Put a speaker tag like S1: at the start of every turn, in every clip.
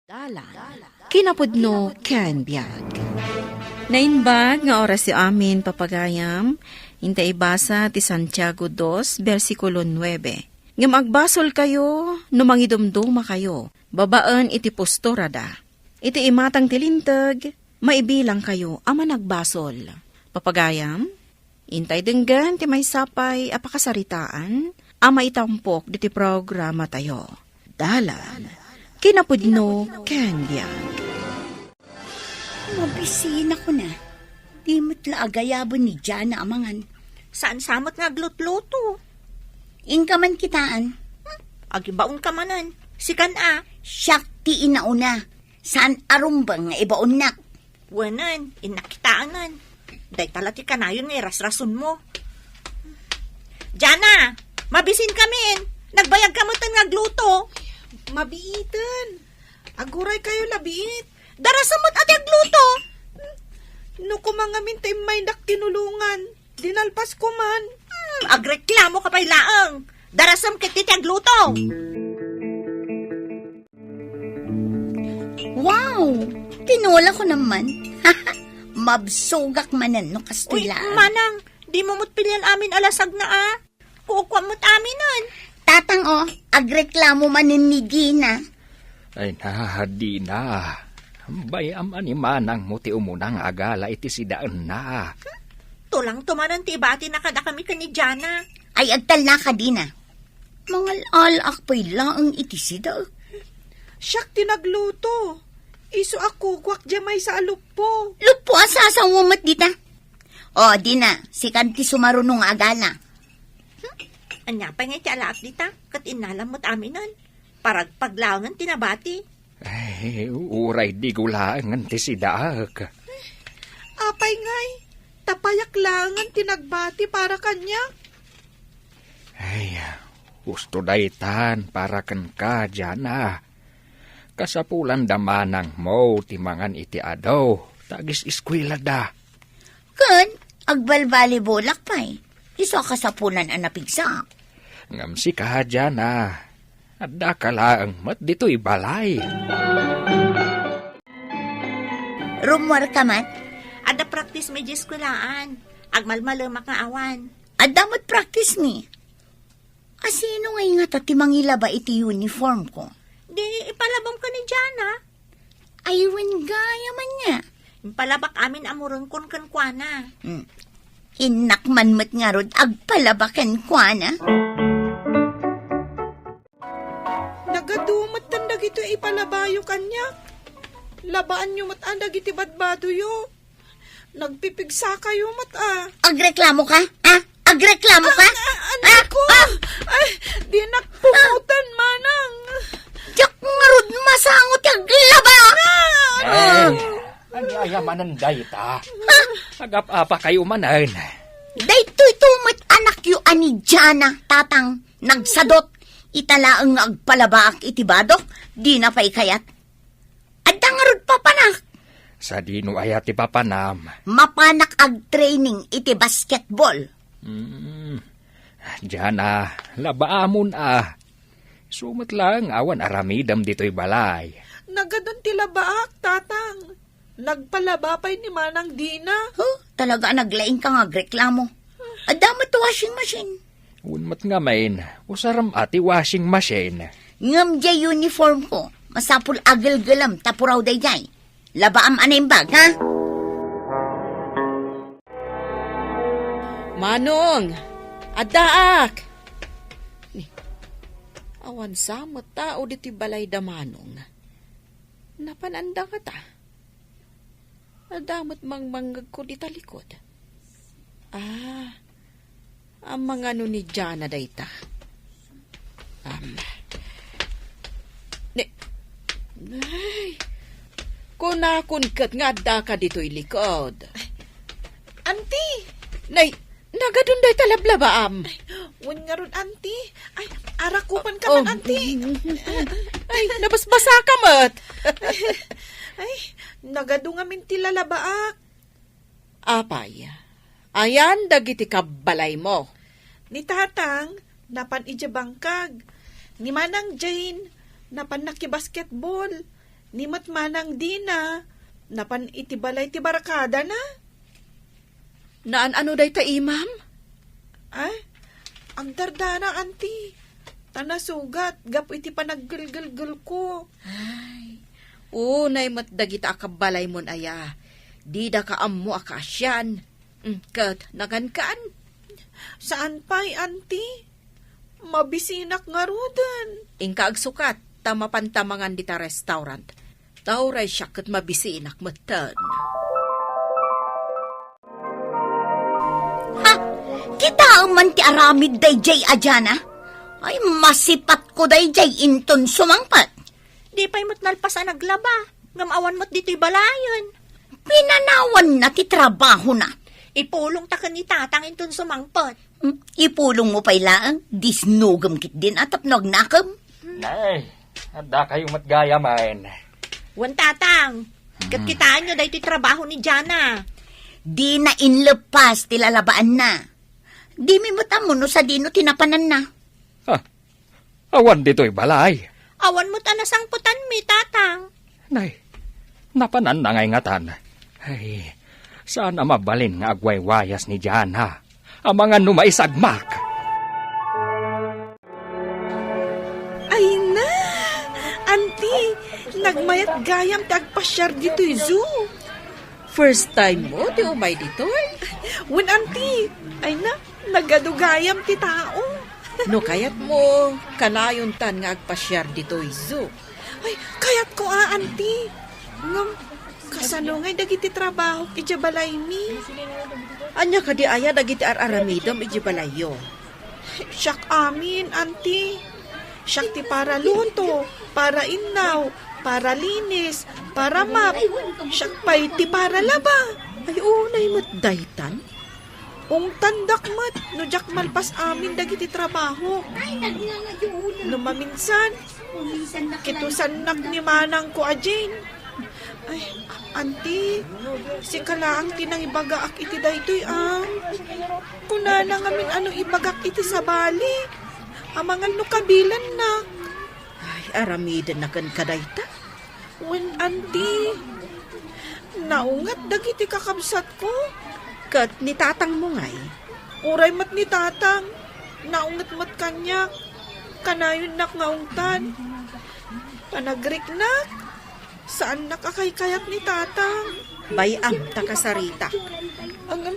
S1: Dalan, kinapudno ken biag.
S2: Nainbag nga oras si amin papagayam, hintay basa ti Santiago 2, versikulo 9. Nga magbasol kayo, numangidumduma kayo, babaan iti postorada. Iti imatang tilintag, maibilang kayo, ama nagbasol. Papagayam, hintay denggan ti may sapay apakasaritaan, ama itampok diti programa tayo. Dalan, kinapudno ken biag.
S3: Mabisina ko na. Di mo't laagayabon ni Jana amangan.
S4: Saan samot nga glutluto?
S3: Inka man kitaan.
S4: Agibaon ka manan. Sikan a.
S3: Siyak ti inauna. Saan arumbang nga ibaon nak.
S4: Wanan, inakitaanan. Day talati ka na yun nga rasrason mo. Jana, mabisin kami. Nagbayag ka mo nga gluto.
S5: Mabiitan. Aguray kayo labiit.
S4: Darasamot ati agluto.
S5: No kumangamin tayo may naktinulungan. Dinalpas ko man.
S4: Agreklamo ka pa'y laang. Darasam kititi agluto.
S3: Wow! Tinola ko naman. Mabsugak manan no
S4: Uy,
S3: kastilaan.
S4: manang, di mo mo't pilihan amin alasag na Kukuha mo't amin nun.
S3: Tatang agreklamo manin ni Gina.
S6: Ay di na. Bayam ani manang mo ti umunang agala iti sidaan na.
S4: Tulang tumanan ti ibati na kada kami ni Jana.
S3: Ay agtal na ka din Mga alak pa'y laang itisida.
S5: Siyak tinagluto. Iso ako kwak jamay sa alupo.
S3: Lupo asasang umat dita. Di na, si kanti sumarunong agala.
S4: Anya pa nga ti alaak dita, kat inalamot amin nun. Parag paglawangan tinabati.
S6: Ay, uray di gulaan ti sidaak.
S5: Apay ngay. Tapayak langan tinagbati para kanya.
S6: Ay, gusto daytan para kan ka Jana. Kasapulan damanang mo ti mangan iti adaw. Tagis iskwela da.
S3: Kun, agbalbali bolak pa'y. Iso kasapunan ang napigsak.
S6: Ngam si ka Jana. Adda ka lang mat dito'y balay.
S3: Rumwar ka mat.
S4: Ada practice medyo eskwelahan. Agmalmalamak nga awan.
S3: Adamot practice ni. Asino nga nga ti mangila ba iti uniform ko?
S4: Di ipalabam ka ni Jana.
S3: Aywan gaya man niya.
S4: Impalabak amin amurong kon kankwana.
S3: Inakman mo't nga rod agpalabakan kwa na.
S5: Nagadumat tandag ito ipalabayo kanya. Labaan nyo mat andag iti badbado yo. Nagpipigsa kayo mat
S3: Agreklamo ka? Agreklamo ka?
S5: Anak ko! Ay, di nakpumutan manang.
S3: Diyak nga rod masangot yung laba!
S6: Ay, anyayamanan dayta. Agap-apa kayo manan.
S3: Daytoy tumat anak yu ani Jana, tatang, nagsadot. Italaang agpalabaak itibadok, di na pa'y kayat. Adda nga rod papanak.
S6: Sa dino ayat ti papanam.
S3: Mapanak ag-training iti basketball.
S6: Jana, labaamon Sumat lang awan aramidam dito'y balay.
S5: Nagadon tila baak, tatang. Nagpalaba pa'y ni Manang Dina.
S3: Talaga naglaing ka nga agreklamo. Adamot to washing machine.
S6: Unmat nga main, usaram ati washing machine.
S3: Ngam jay uniform ko. Masapul agal-galam tapuraw day jay. Labaam anay bag, ha?
S2: Manong, adaak. Awan samot tao diti balay da manong. Napananda ka ta. Adamot mangmanggag ko di talikod. Ang mga ni Jana dayta. Ay, kunakun kat nga da ka dito'y likod.
S5: Auntie!
S2: Nay, nagadun day talablabaam.
S5: Wan nga ron, auntie. Ay, arakupan ka man, auntie.
S2: Ay, nabasbasa ka mat.
S5: Ay, nagadungamin tila labaak.
S2: Apay, ayan dagiti kabalay mo.
S5: Ni tatang, napan ija bangkag. Ni Manang Jane, napan nakibasketball. Ni matmanang di na. Napan itibalay ti barakada na.
S2: Naan ano day ta, imam?
S5: Ay, ang dardana, auntie. Tanasugat, gapo iti panaggalgalgal ko.
S2: Unay mat dagita akabalay mon aya. Di da ka ammo akasyan. Kat, nagankaan.
S5: Saan pa'y, auntie? Mabisinak nga rudan.
S2: Ingka agsukat, tamapantamangan dita restaurant. Tauray siya kat mabisinak matan.
S3: Ha? Kita ang man ti aramid day jay ajana? Ay, masipat ko day jay inton sumangpat.
S4: Di pa'y mo't nalpasan naglaba. Ngamawan mo't dito'y balayan.
S3: Pinanawan na ti trabaho na.
S4: Ipulong ta ka ni tatang inton sumangpot.
S3: Ipulong mo pa'y laang, disnugam kit din at apnagnakam.
S6: Nay, ada kayo matgayaman.
S4: Wan tatang, kitaan nyo dahil trabaho ni Jana.
S3: Di na inlepas ti lalabaan na. Di mi mo no sa dino tinapanan na.
S6: Awan dito'y balay.
S4: Awan mo't anasangputan mi, tatang.
S6: Nay, napanan na ngay ngatan. Ay, sana mabalin nga agwaywayas ni Jana. Ang mga numaisagmak.
S5: Ay na! Auntie, nagmayat gayam tagpasyar dito'y zoo.
S2: First time mo, di umay dito
S5: Wen, auntie, ay na, nagadugayam ti tao.
S2: No kayat mo, kanayon tan nga agpasyar dito zoo.
S5: Ay, kayat ko auntie. Ngam, kasano ngay dagiti trabaho iti balay mi.
S2: Anya ka di aya dagiti araramidom iji balayo.
S5: Siyak amin, auntie. Siyak ti para luto, para inaw, para linis, para map. Siyak pa'y ti para laba.
S2: Ay unay mo't daytan.
S5: Ung tandak mat, no jak malpas amin dagiti trabaho. No maminsan, kitusan nak ni manang ko ajin. Ay, auntie, si kalaang tinangibaga ak iti daytoy Kuna na ngamin ano ibagak iti sa bali. Amangan no kabilan na.
S2: Ay aramidan na kan kadayta.
S5: Wen, auntie, naungat dagiti kakabsat ko.
S2: Kat ni tatang mo ngay.
S5: Uray mat ni tatang, naungat mat kanyak, kanayon nak ngaungtan. Panagrik nak, saan nakakaykayat ni tatang?
S2: Bayam takasarita.
S5: Ang,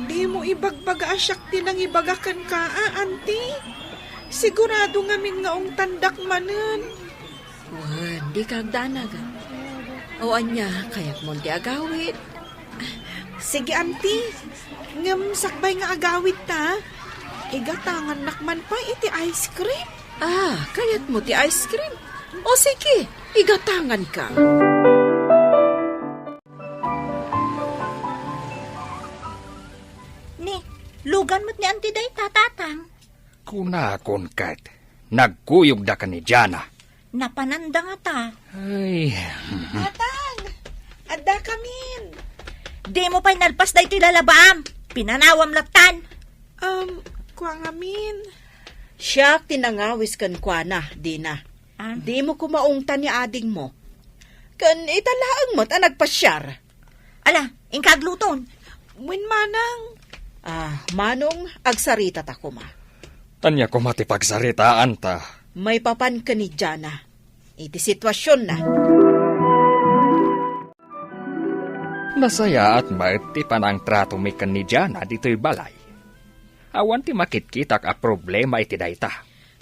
S5: di mo ibagbaga asyak tinang ibagakan ka, auntie? Sigurado ngamin ngaong tandak manen.
S2: Wan, di kagdanag. O anya, kayak mo di agawit.
S5: Sige, auntie, ngam sakbay nga agawit ta. Igatangan nakman pa iti ice cream.
S2: Kaya't mo ti ice cream. O sige, igatangan ka.
S4: Ni, lugan mo't ni Auntie day, tatang.
S6: Kunakon kat, nagkuyog da ka ni Jana.
S4: Napananda nga ta.
S6: Ay,
S5: Tatang, adda kamin.
S4: Di mo pa'y nalpas day ti lalabam. Pinanawam latan.
S5: Kuang amin.
S2: Siya tinangawis kan kwa na, di na. Di mo kumaungtan ni ading mo. Kan italaang mo't nagpasyar.
S4: Ala, ingkagluton.
S5: Wen manang.
S2: Manong agsarita ta kuma.
S6: tanya ko matipagsaritaan ta.
S2: May papan ka ni Jana. Iti sitwasyon na.
S6: Nasaya at maiti pa ng trato mi kan ni Jana dito'y balay. Awan ti makitkitak a problema iti dayta.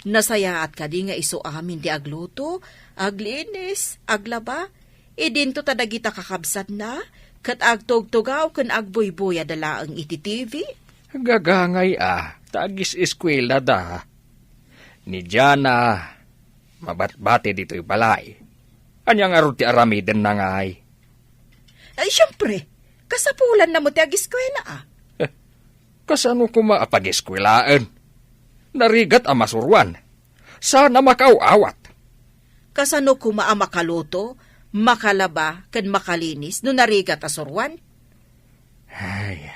S2: Nasaya at kadi nga iso amin di agluto, aglinis, aglaba, idinto tadagita kakabsat na, kat agtog-tugaw kan agbuybuya dala ang iti TV.
S6: Gagangay tagis eskwela da. Ni Jana, mabatbate dito'y balay. Anyang aro ti aramiden na ngay.
S2: Ay, syempre, kasapulan na mo ti agiskwela
S6: Kasano ko maapag-eskwelaan? Narigat ang masurwan. Sana makauawat.
S2: Kasano kuma ang makaluto, makalaba, kan makalinis, no narigat asurwan?
S6: Ay,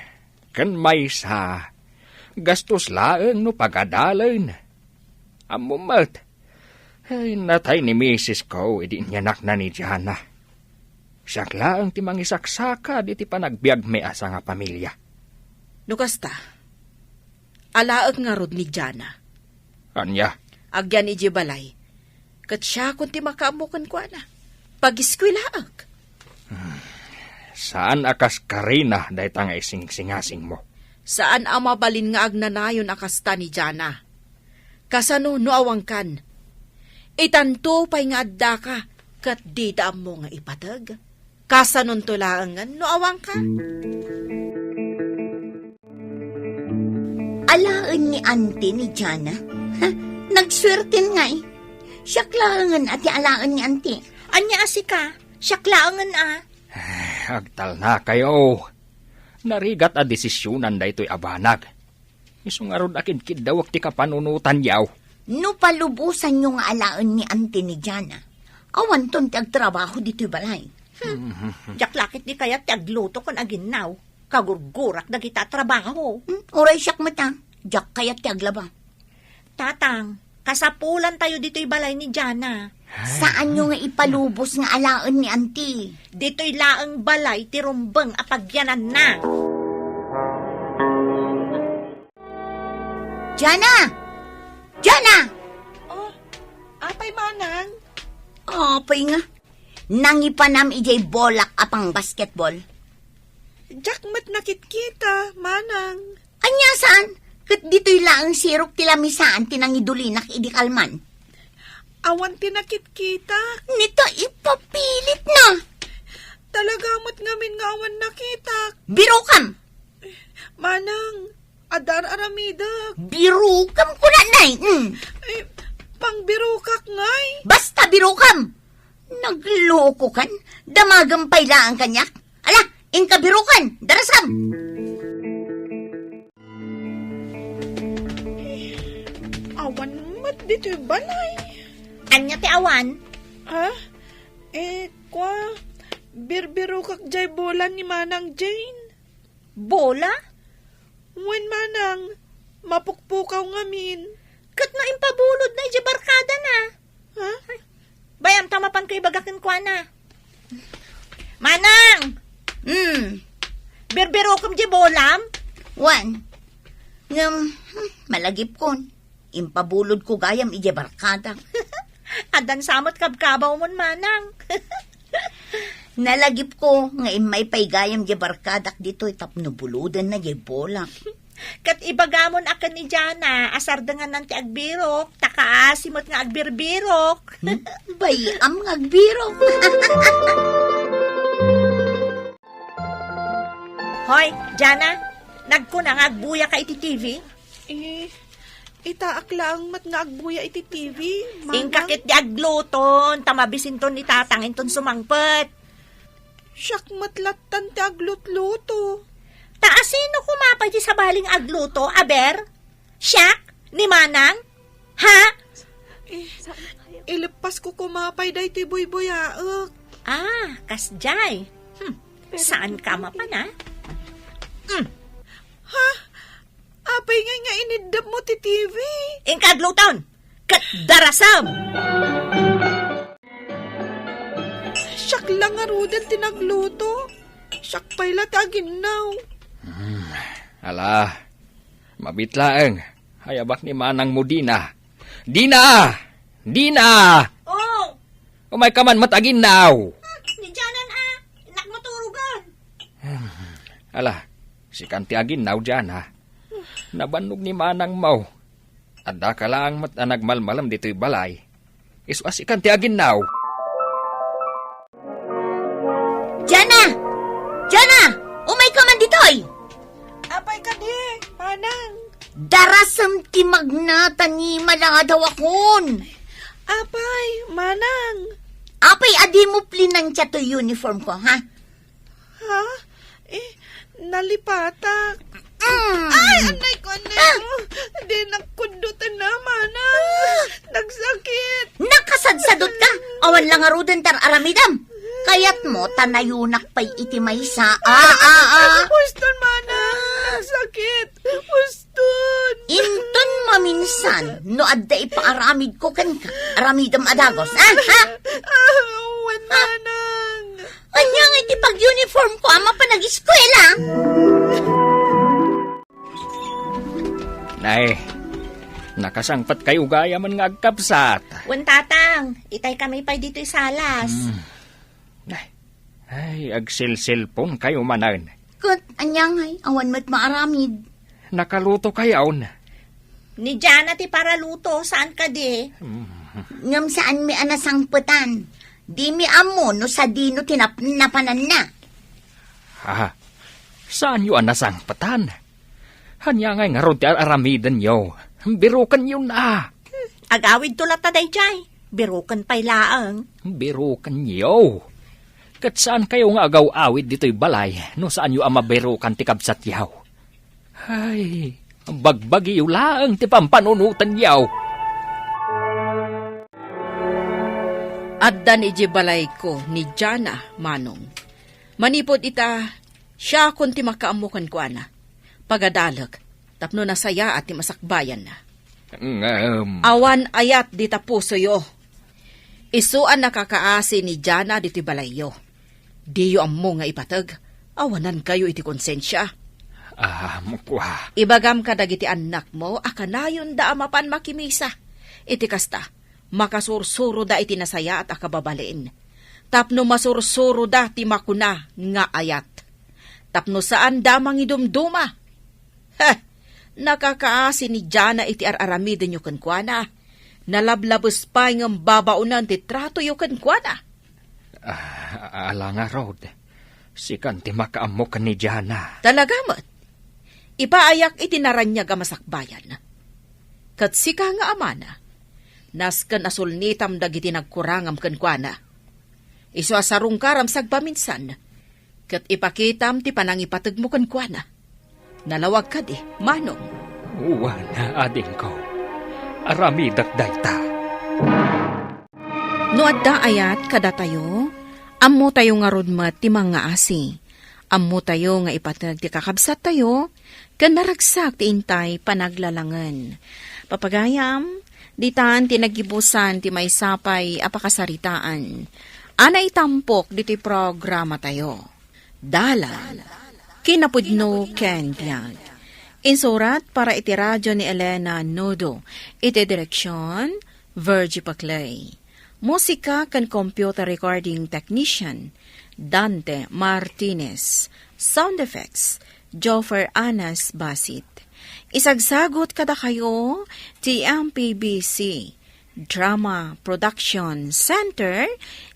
S6: kan may sa gastos laeng no pagadalan. Amumat, Ay, natay ni Mrs. ko, idi niyanak na ni Jana. Siya lang ti mangisaksaka, di ti panagbiag may asa nga pamilya.
S2: Nukasta, alaag nga rod ni Jana.
S6: Anya,
S2: Agyan iji balay. Kat siya kung ti makaamukan ko na. Pag-iskwilaag.
S6: saan akas karina dahi nga ising-singasing mo?
S2: Saan ang mabalin nga agnanayon akasta ni Jana? Kasano no awangkan? Itanto pa'y nga adda ka, kat di daam mo nga ipatag. Kasanon tulaangan no awangkan?
S3: Alaan ni auntie ni Jana. Ha? Nagswerten nga eh. Siya klaangan at alaan ni auntie.
S4: Anya asika, siya klaangan
S6: Agtal na kayo. Narigat a desisyonan da ito'y abanag. Isungarod akin kidawak ti kapanunutan yaw.
S3: No palubusan yung alaan ni auntie ni Jana. Awan ton ti agtrabaho dito'y balay.
S4: Jak lakit di kaya ti agluto kon aginaw. Kagurgurak na kita trabaho.
S3: Oray siyak mata. Jak kaya ti aglaba.
S4: Tatang, kasapulan tayo dito'y balay ni Jana.
S3: Saan nyo nga ipalubos nga alaan ni auntie?
S4: Dito'y laang balay ti rumbeng apagyanan na.
S3: Jana! Jana!
S5: Oh, apay manang.
S3: Apay nga. Nangipanam ijay bolak apang basketball.
S5: Jakmat nakit-kita, manang.
S3: Anya saan? Kat dito'y laang sirok tilamisaan tinangidulinak idikalman.
S5: Awan tinakit-kita.
S3: Nito ipapilit na.
S5: Talagamot ngamin nga awan nakita.
S3: Birukam!
S5: Manang, adar aramida.
S3: Birukam ko na, nay.
S5: Eh, pangbirukak ngay.
S3: Basta birukam! Nagloko kan? Damagampay lang kanyak? Ala, inka birukan! Darasam!
S5: Awan mat dito'y balay.
S4: Anya ti awan?
S5: Ha? Kwa, birbiro kak jay bola ni Manang Jane.
S4: Bola?
S5: Wen manang, mapukpukaw ngamin.
S4: Kat na impabulod na iji barkada na.
S5: Ha?
S4: Bayam tamapan kay bagakin kwa na. Manang! Berbero kam di bolam?
S3: Wan. Malagip kon. Impabulod ko gayam ije barkada.
S4: Adan samot kabkabaw mon manang.
S3: Nalagip ko nga imay paygayam ije barkadak dito tapno buludan na ije bola.
S4: Kat ibagamon akan ni Jana, asar dengan nanti agbirok, takaasimot nga agbirbirok.
S3: Bayam ngagbiro.
S4: Hoy, Jana, nagkunang agbuya ka iti TV?
S5: Itaak lang mat nga agbuya iti TV.
S4: Ingkakit di agluton, tamabisinton ni tatang inton sumangpet.
S5: Siyak matlatan ti aglut-luto.
S4: Taasino kumapay di sa baling agluto, aber? Siyak? Ni Manang? Ha?
S5: Ilipas ko kumapay day ti buy-buyaak.
S4: Ah, kasjay. Saan ka mapan, ha?
S5: Ha? Apay nga inidap mo ti TV.
S4: Ingkagluton! Kat darasam!
S5: Siyak lang nga rudan tinagluto. Siyak pa'y latagin now.
S6: Ala, mabitlaeng. Hayabak ni Manang mo Dina. Dina! Dina!
S4: Oh!
S6: Umay ka man matagin now.
S4: Ni Janan, inak mo turugan.
S6: Ala, si kanti agin now dyan ha. Nabanog ni Manang mau. Adda ka lang nagmalmalam dito'y balay. Iswa si kanti agin now.
S3: Jana! Jana! Umay ka man ditoy!
S5: Apay ka di, Manang.
S3: Darasam ti magnata ni maladaw akon.
S5: Apay, Manang.
S3: Apay, adi mo plinan siya to uniform ko, ha?
S5: Ha? Nalipatak.
S3: Mm.
S5: Ay, anay ko. Di nagkundutan na, Manang. Nagsakit.
S3: Nakasadsadot ka. Awan lang arudan tar aramidam. Kayat mo, tanayunak pa'y iti maysa.
S5: Puston, Manang. Nagsakit. Puston.
S3: Intun maminsan, no adda ipaaramid ko kan ka. Aramidam adagos, ha? Ha?
S5: Wala nang.
S3: Anya nga iti pag-uniform ko, ama pa nag-eskwela.
S6: Nay, nakasangpat kayo gaya man nga agkapsat.
S4: Tatang, itay kami pa dito salas.
S6: Nay, ay, agsil-silpon kayo manan.
S3: Kut, anya nga, awan mo't maaramid.
S6: Nakaluto kayo na.
S4: Ni Jana ti para luto, saan ka di?
S3: Ngam saan mi anasangputan. Di mi amo no sa dino tinapanan na.
S6: Ha? Saan yu anasang patan? Hanya ngay nga rod ti aramidan yo. Birukan yun na.
S4: Agawid tulat ta dayjay. Birukan pa'y laang.
S6: Birukan yo. Kat saan kayo nga agaw-awid dito'y balay no saan yu ama birukan ti kabsat yaw? Ay, bagbagi yu laang ti pampanunutan yaw.
S2: Addan iji balay ko ni Jana, Manong. Manipod ita, siya kun ti makaamukan ko ana. Pagadalag, tapno nasaya at ti masakbayan na. Awan ayat di tapuso yo. Isuan nakakaasi ni Jana di ti balay yo. Di yo ammo nga ipatag, awanan kayo iti konsensya.
S6: Mukwa.
S2: Ibagam ka dagiti anak mo, akanayon da amapan makimisa. Iti kasta, makasursuro da iti nasaya at akababaliin. Tapno masursuro da ti makuna nga ayat. Tapno saan da mangidumduma. Heh, nakakaasi ni Jana iti araramidin yu kankwana. Nalablabos pa ng babaunan ti trato yu kankwana.
S6: Ala nga rod, sikan ti makaamukan ni Jana.
S2: Talaga mo't, ipaayak iti naranyag masakbayan. Kat sika nga amana, naskan asulnitam dagiti nagkurangam kankwana. Isu asarong karam sagpaminsan, kat ipakitam ti panangipatag mo kankwana. Nalawag ka di, Manong.
S6: Wala ading ko. Aramidak dayta.
S2: No adda ayat kada tayo, ammo tayo nga rodmat ti mga asi. Ammo tayo nga ipatag ti kakabsat tayo, kan naragsak ti intay panaglalangan. Papagayam, ditan tinagibusan ti may sapay apakasaritaan. Ana itampok diti programa tayo. Dalan, kinapudno ken biag. Insurat para iti radyo ni Elena Nodo. Iti direksyon, Virgie Paclay. Musika kan computer recording technician, Dante Martinez. Sound effects, Joffer Anas Basit. Isagsagot kada kayo, TMPBC Drama Production Center,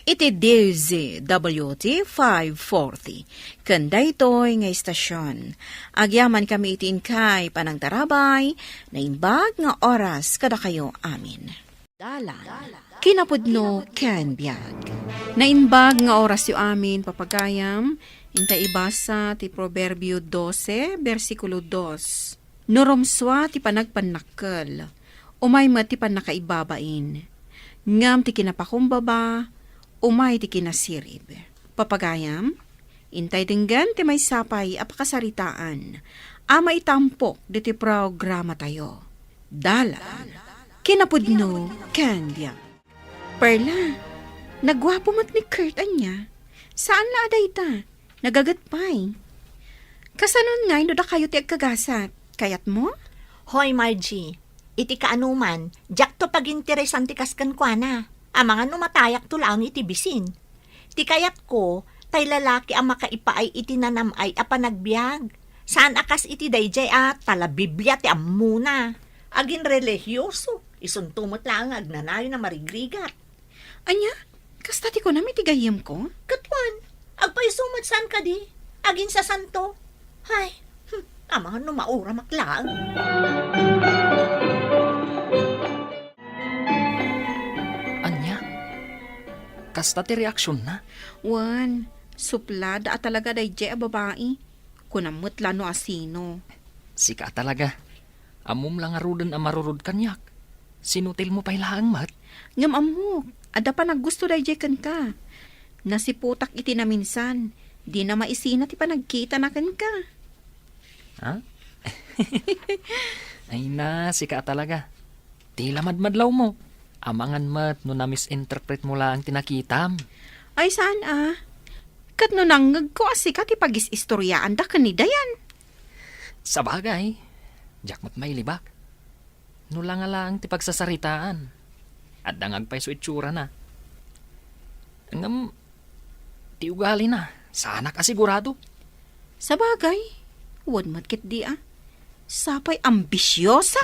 S2: iti DZWT 540. Kanda ito'y nga istasyon. Agyaman kami itin kay panangtarabay, na imbag nga oras kada kayo amin.
S1: Dalan, kinapudno ken biag.
S2: Naimbag nga oras yu amin, papagayam, inta ibasa ti Proverbio 12, versikulo 2. Noromswa ti panagpanakkel, umay ti panakaibabain. Ngam ti kinapakumbaba, umay ti kinasirib. Papagayam, intay dinggan ti may sapay apakasaritaan, ama itampok diti programa tayo. Dalan, kinapudno candia. Perla, nagwapo mat ni Kurt anya. Saan na aday ta? Nagagatpay. Kasanon nga, ino da kayo ti agkagasat. Kayat mo?
S4: Hoy, Margie, iti kaanuman, jak to pag-interesan ti kaskan kwa na. Ang mga numatayak to lang iti bisin. Ti kayat ko, tay lalaki ang makaipaay iti nanamay a panagbiag. Saan akas iti dayjay tala Biblia ti amuna. Agin religyoso, isuntumot lang agnanayo na marigrigat.
S2: Anya, kastati ko na mitigayim ko?
S4: Katwan, agpaisumot saan ka di? Agin sa santo. Hay, ang mga numaura maklaan.
S6: Anya? Kasta ti reaksyon na?
S2: Wan, suplada at talaga dayjay a babae. Kunamot lano asino.
S6: Sika talaga. Amom lang arudan ang marurod kanyak. Sinutil mo pa'y laang mat.
S2: Ngam amok, ada pa naggusto dayjay kan ka. Nasiputak iti na minsan, di na maisina ti panagkita na kan ka.
S6: Ha? Ay na, sika talaga. Tila madmadlaw mo. Amangan mat no na misinterpret mo lang tinakitam.
S2: Ay, saan Kat no nanggag ko asika ti pagis-istoryaan da kanida yan.
S6: Sa bagay, jakmat may libak. No lang lang ti pagsasaritaan. At dangag pa iso itsura na. Ngam, ti ugali na. Sana ka sigurado.
S2: Sa bagay, huwag matkit di Sapay ambisyosa.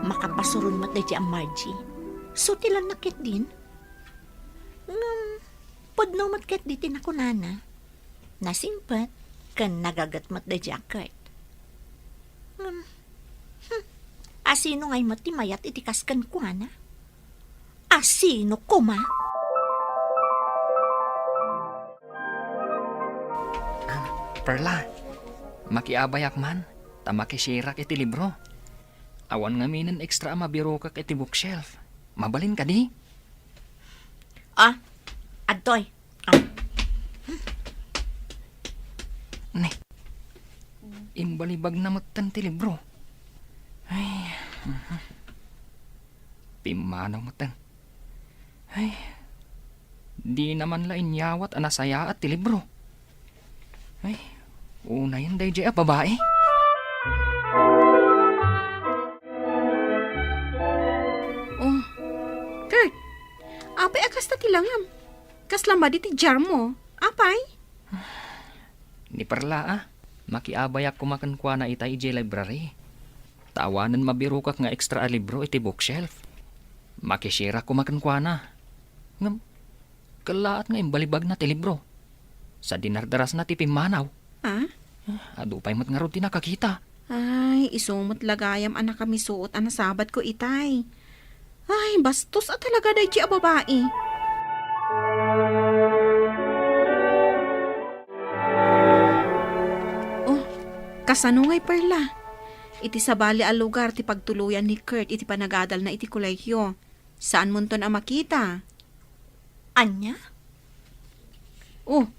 S4: Makapasurun mat da ang Margie. So tilan nakit din. Podno mat ket di tinakunana. Nasimpat kan nagagat mat da Kurt. Asino ngay mat ti mayat itikas kan kuana? Asino kuma?
S6: Perla, makiabayak man, ta makisirak iti libro. Awan nga minin extra mabiro ka iti bookshelf. Mabalin ka di?
S4: Adtoy.
S6: Ne, imbalibag na matan ti libro. Ay, pimanaw matan. Ay, di naman la inyawat anasaya at ti libro. Ay, una yan day babae.
S2: Oh, Kurt, apay akas ta tilangam. Kaslama di ti jar mo. Apay?
S6: Ni Perla makiabayak kumakan kwa na itay ije library. Tawanan mabirukak nga extra libro iti bookshelf. Makisira kumakan kwa na. Ngam, kalaat nga imbalibag na ti libro. Sa dinardaras na ti pimanaw. Adupay mat nga ron ti nakakita.
S2: Ay, isumot lagayam anak kami suot anasabat ko itay. Ay, bastos at talaga day a babae. Oh, kasano ngay Perla? Iti sabali a lugar ti pagtuluyan ni Kurt iti panagadal na iti kolehiyo. Saan mo to na makita?
S4: Anya?
S2: Oh,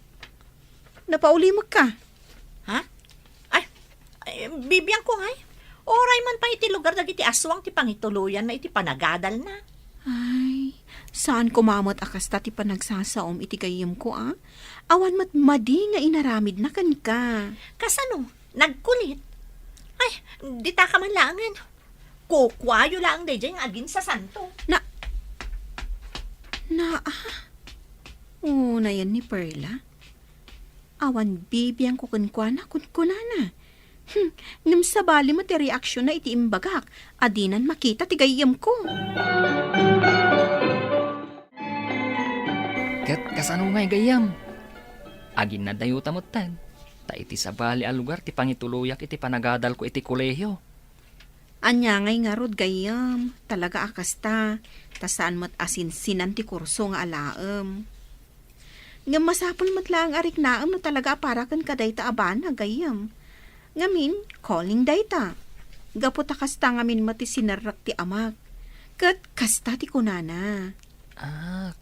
S2: napaulimag ka.
S4: Ha? Ay, bibiyang ko ngay. Oray man pa iti lugar na iti aswang ti pangituluyan na iti panagadal na.
S2: Ay, saan kumamot akasta ti panagsasaom iti gayem ko Awan mat madi nga inaramid na kan ka.
S4: Kasano? Nagkulit? Ay, di ta ka man langan. Kukwayo lang day dyan agin sa santo.
S2: Na yan ni Perla. Awan bibiyang ko kunkwana kunkunana. Ngam sabali mo ti reaksyon na iti imbagak. Adinan makita ti gayem ko.
S6: Kat kasano ngay gayam? Agin na dayo tamutan. Ta iti sabali a lugar ti pangituluyak iti panagadal ko iti kolehiyo.
S2: Anya ngay nga rod gayam. Talaga akasta. Tasaan mat asinsinan ti kurso nga alaem. Ngam masapul mat lang arik naem no talaga para kan kadayta abana gayam. Ngamin, calling dayta. Gapot kasta ngamin mati sinarak ti amak. Kat kasta ti kunana.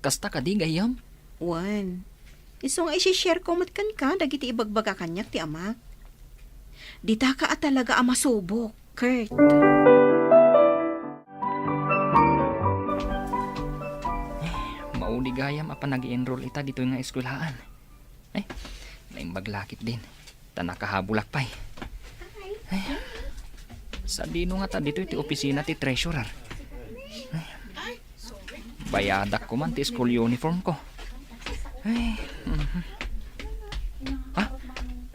S6: Kasta ka di gayam?
S2: Wan. Iso nga isi-share ko mat kan ka dagiti ibagbaga kanyak ti amak. Dita ka talaga amasubok, Kurt.
S6: Mauli gayam apa nag-enroll ita dito nga eskwelahan. Ay, naimbaglakit din. Ta nakahabulak pa'y. Ay, sa dino nga ta dito iti opisina ti treasurer. Ay, bayadak ko man ti school uniform ko. Ay,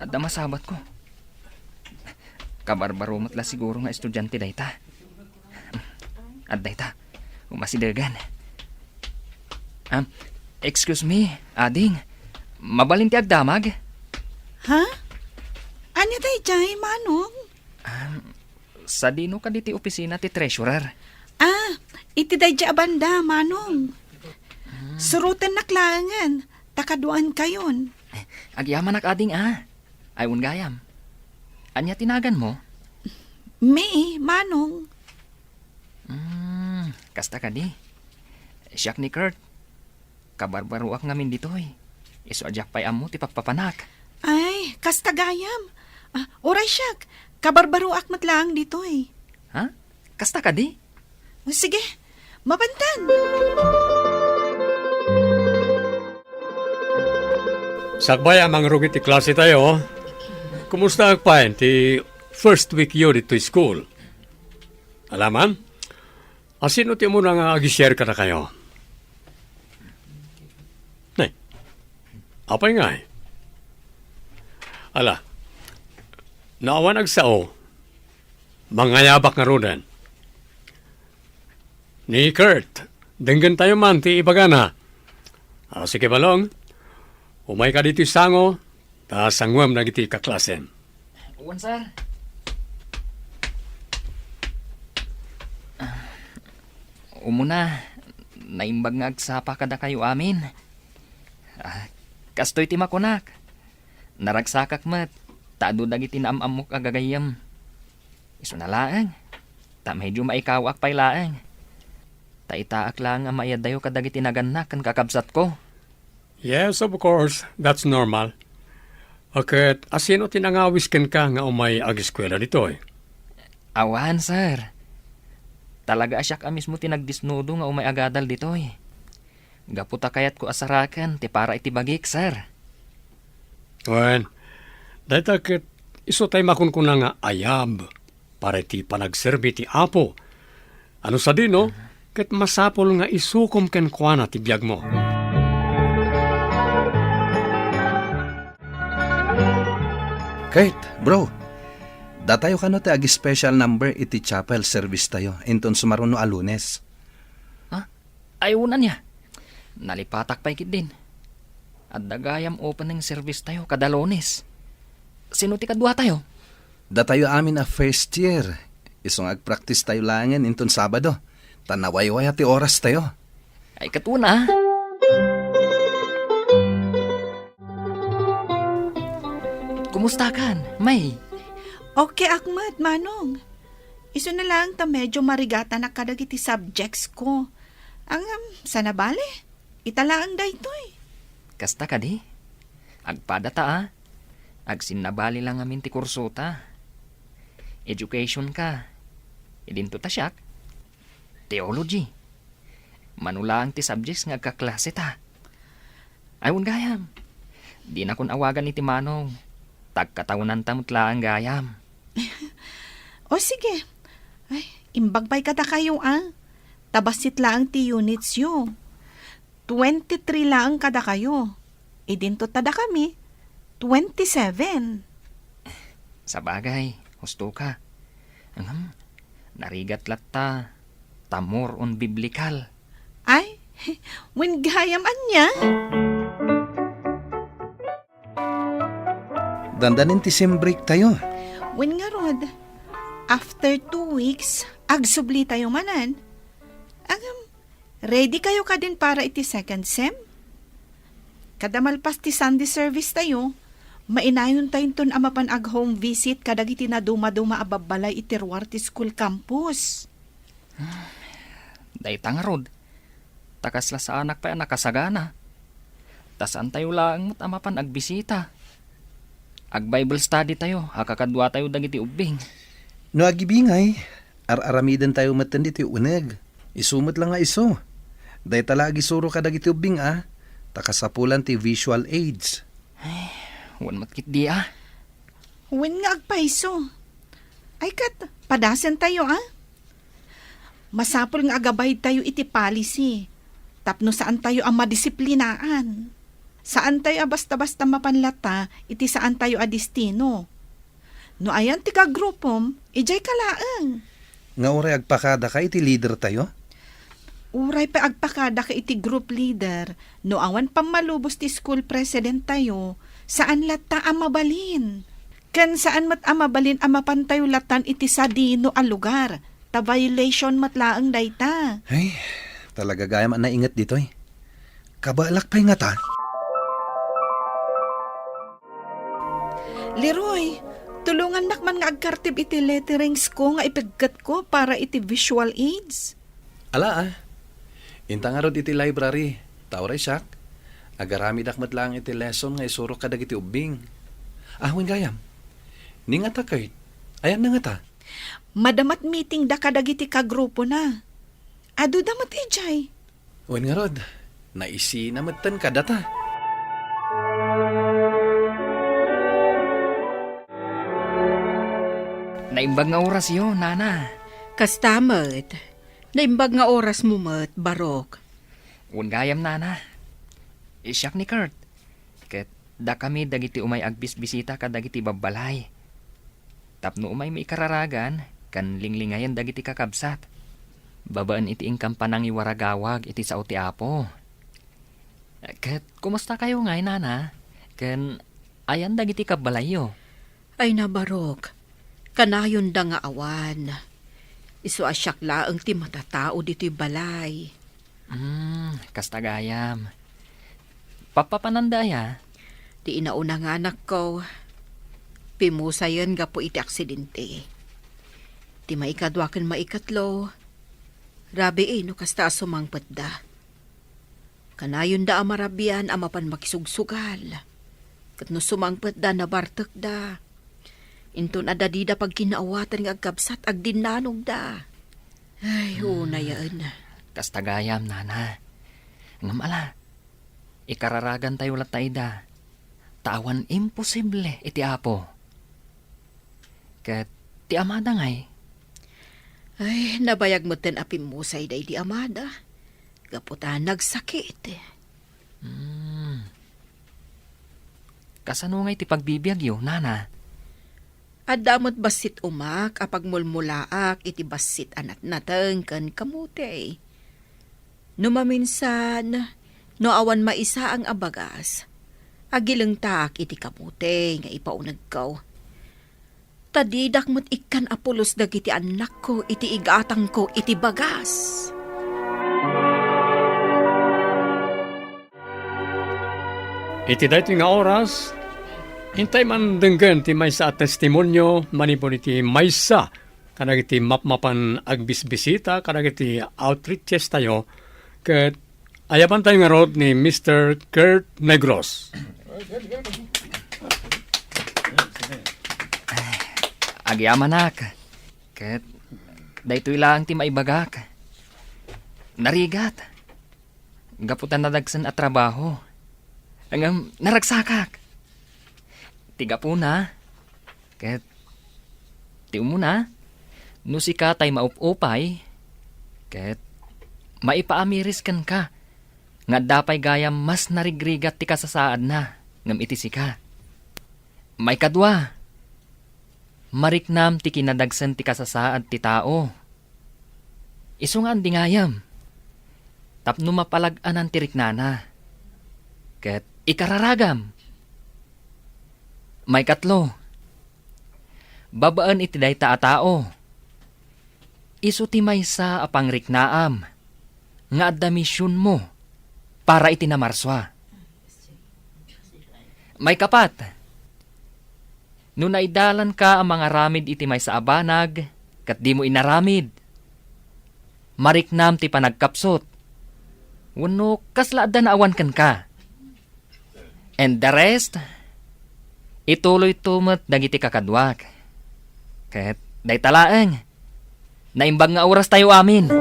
S6: adda masabat ko. Kabarbaro matla siguro nga estudyante dayta. At dayta, umasidagan. Excuse me, ading. Mabalin ti agdamag?
S5: Ha? Anya day jay, manong?
S6: Sa dino ka diti opisina ti treasurer.
S5: Iti day jay abanda, manong. Surutan na klangan. Takaduan kayon.
S6: Agyaman ak ading Ayun gayam. Anya tinagan mo?
S5: Me, manong.
S6: Kasta ka di. Siyak ni Kurt. Kabarbaruak ngamin ditoy. Iso ajak pa'y amo ti pagpapanak.
S5: kastagayam. Oray siyak, kabarbaro akmat lang dito eh.
S6: Ha? Kasta ka di?
S5: Sige, mabantan.
S7: Sakbay amang rugit ti klase tayo. Kumusta agpain ti first week yo dito school? Alaman? Asino ti mo nga agi-share ka na kayo? Nay, apay nga eh. Ala, naawan agsao, mangayabak nga rodan. Ni Kurt, denggan tayo man ti ibagana. Sige balong, umay ka dito sango, ta sangwam na giti kaklasen.
S6: Uwan, sir. Umuna, naimbag nga agsapa kada kayo amin. Kastoy ti makunak. Naragsakak mat, taado dagiti naamamok agagayam. Iso na laang, ta medyo maikawak pay laang. Ta itaak lang nga mayadayo kadagiti naganak kan kakabsat ko.
S7: Yes, of course. That's normal. Aket, asino tinangawisken ka nga umay ag-eskwela dito eh?
S6: Awan, sir. Talaga asyak mismo tinagdisnudo nga umay agadal dito eh. Gaputa kayat ko asarakan, ti para iti bagik, sir.
S7: Wen, dahil aket, iso tayo makunkuna nga ayab para iti panagserbi ti apo. Ano sa dino, ket masapol nga isukom ken kuana ti biyag mo.
S8: Kurt, bro, datayo ka no te agi special number iti chapel service tayo inton sumaruno a Lunes.
S6: Ayunan niya. Nalipatak pa ikit din. At dagayam opening service tayo kadalones. Sino ti kadwa tayo?
S8: Datayo amin a first year. Isong ag-practice tayo langan inton Sabado. Tanawayway ati oras tayo.
S6: Ay katuna. Kumusta kan, May?
S5: Okay, akmat, manong. Iso na lang ta medyo marigata na kadagiti subjects ko. Ang sana bale, italaang daytoy.
S6: Kasta ka di? Agpada ta Agsinabali lang amin ti kurso ta. Education ka. Idinto ta siyak. Theology. Manulang ti subjects nga kaklase ta. Ayun gayam. Di na kun awagan iti manong. Tagkataunan tamutlaan gayam.
S5: O sige. Ay, imbagbay kada kayo Tabasit lang ti units yo. 23 lang kada kayo. Idinto tada kami. 27.
S6: Sa bagay, husto ka. Narigat latta. Tamor on biblikal.
S5: Ay, when gayam anya.
S8: Dandanin ti sem break tayo.
S5: When nga rod, after 2 weeks, agsubli tayo manan. Ready kayo ka din para iti second sem? Kadamalpas ti Sunday service tayo, mainayon tayo ton amapan ag home visit kadag iti na duma-duma ababalay iti Ruarte School Campus.
S6: Day tangarod. Takasla sa anak pa nakasagana. Tasan tayo lang at amapan agbisita. Ag Bible study tayo, akakadwa tayo dagiti ubing.
S8: No agibingay, aramidan tayo matan diti uneg. Isumot lang nga iso. Day talagi suro ka dagiti ubing takasapulan ti visual aids.
S6: Wan matkit di
S5: When nga agpaiso. Ay kat, padasan tayo Masapol nga agabay tayo iti policy. Tapno saan tayo ang madisiplinaan. Saan tayo basta-basta mapanlata, iti saan tayo destino. No ayan ti kagrupom, ijay kalaang.
S8: Nga oray agpakada ka iti leader tayo?
S5: Uray pa agpakada ka iti group leader, no awan pamalubos ti school president tayo, saan lata amabalin? Kan saan mat amabalin amapan tayo latan iti sadino a lugar, ta violation matlaang dayta.
S8: Ay, talaga gayam na ingat dito Kabalak pa'y nga ta.
S5: Leroy, tulungan nakman nga agkartib iti letterings ko nga ipagkat ko para iti visual aids.
S8: Ala Inta nga rod iti library. Tauray siyak. Agarami dakmat lang iti lesson nga isuro kadag iti ubing. Ahon gayam. Ningat kay. Ayan na nga ta.
S5: Madamat meeting da kadagiti ka grupo na. Ado damat ijay.
S8: Wen nga rod. Naisi na matan ka data.
S6: Naimbag nga oras yun, nana.
S2: Kastamet, naimbag nga oras mo mat, barok.
S6: Ungayam, nana. Isyak ni Kurt. Ket da kami dagiti umay agbisbisita ka dagiti babalay. Tapno umay may kararagan, kan linglingayan dagiti kakabsat. Babaan iti ingkam panang iwaragawag iti sao ti Apo. Ket kumusta kayo ngay, nana? Ken ayan dagiti kabalayo.
S2: Ay na, barok. Kanayon da nga awan. Isu asyak laeng ti matatao dito'y balay.
S6: Kastagayam. Papapanandaya.
S2: Di inauna nga anak ko. Pimusayan ga po iti aksidente. Ti maikadwakan maikatlo. Rabi no kasta sumangpet da. Kanayon da amarabian amapan makisugsugal. Kat no sumangpet da nabartek da. Inton adadida pag kinaawatan nga agkabsat ag dinanog da. Ay, una yan.
S6: Kastagayam, nana. Ngamala. Ikararagan tayo latay da. Tawan imposible iti Apo. Ket ti amada ngay.
S2: Ay, nabayag mo ten apim mo sa iday di amada. Gaputan nagsakit.
S6: Kasano ngay ti pagbibiyag yo, nana?
S2: Adamot basit umak apag mulmulaak iti basit anat nateng kan kamute. Numaminsan, no awan maisa ang abagas, agilang tak iti kamute nga ipaunag ko. Tadidak mo't ikan apulos dagiti anak ko iti igatang ko iti bagas.
S7: Iti dayto nga oras, hintay man denggan ti maysa at testimonyo manipon iti maysa kadag iti mapmapan agbisbisita kadag iti outreaches tayo ket ayapan tayo nga rod ni Mr. Kurt Negros.
S6: Agyamanak. Ket daytoy lang ti maibagak. Narigat. Gaputan nadagsan at trabaho. Hanggang naragsakak. Tiga po na. Ket ti umuna. No si katay maup-upay. Ket maipaamiris kan ka. Nga dapay gayam mas narigrigat ti kasasaad na. Ngam iti sika. May kadwa. Mariknam ti kinadagsan ti kasasaad ti tao. Isu nga andi ngayam. Tapno mapalaganan ti riknana. Ket ikararagam. May katlo. Babaan iti dayta a tao. Isu ti maysa apang riknaam. Nga adda misyon mo para iti namarswa. May kapat. No naidalan ka ang mga ramid iti may sa abanag, kat di mo inaramid. Mariknam ti panagkapsot. Wano kaslaada na awan kan ka. And the rest, ituloy tumot dagiti kakadwak. Ket day talaeng, naimbag nga oras tayo amin.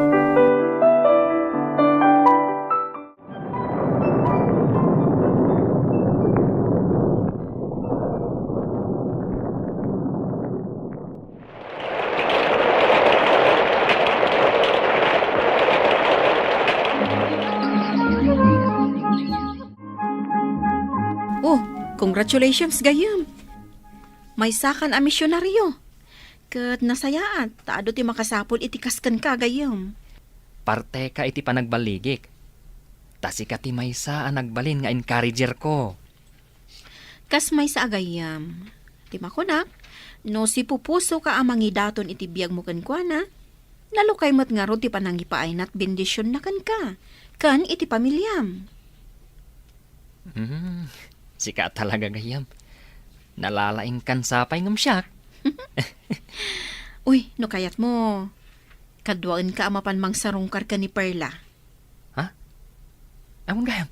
S2: Oh, congratulations gayam. May sakan a misyonaryo. Ket nasayaan, taado ti makasapol iti kasken ka gayam.
S6: Parte ka iti panagbaligik. Tasi ka ti maysa ang nagbalin nga encourager ko.
S2: Kas may sa agayam. Ti makunak, no si pupuso ka amang idaton iti biyag mo kenkwana, nalukay mo't nga ro ti panangipaay nat bendisyon na kan ka. Kan iti pamilyam.
S6: Sika talaga gayam. Nalalaing kan sapay ngam siyak.
S2: Uy, no kayat mo. Kadwaan ka amapan mang sarungkar ka ni Perla.
S6: Ha? Amon gayam.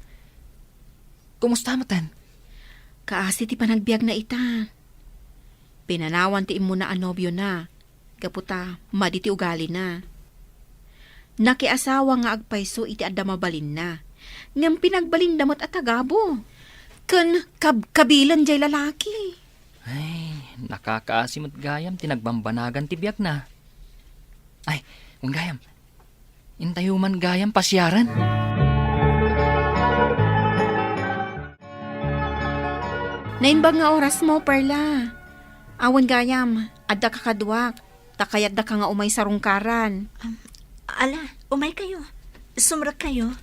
S6: Kumusta mo tan?
S2: Kaasi ti panagbiag na ita. Pinanawan ti imo na anobyo na. Kaputa, madi ti ugali na. Nakiasawa nga agpayso iti adda mabalin na. Ngam pinagbalin damot at agabo. Kan kabilan jay lalaki.
S6: Ay, nakakaasimot gayam, tinagbambanagan ti biyak na. Ay, kung gayam, intayo man gayam pasyaran.
S2: Nainbag nga oras mo, Perla. Awan gayam, adda kakadwak. Takayat da ka nga umay sa rungkaran.
S4: Ala, umay kayo. Sumrak kayo.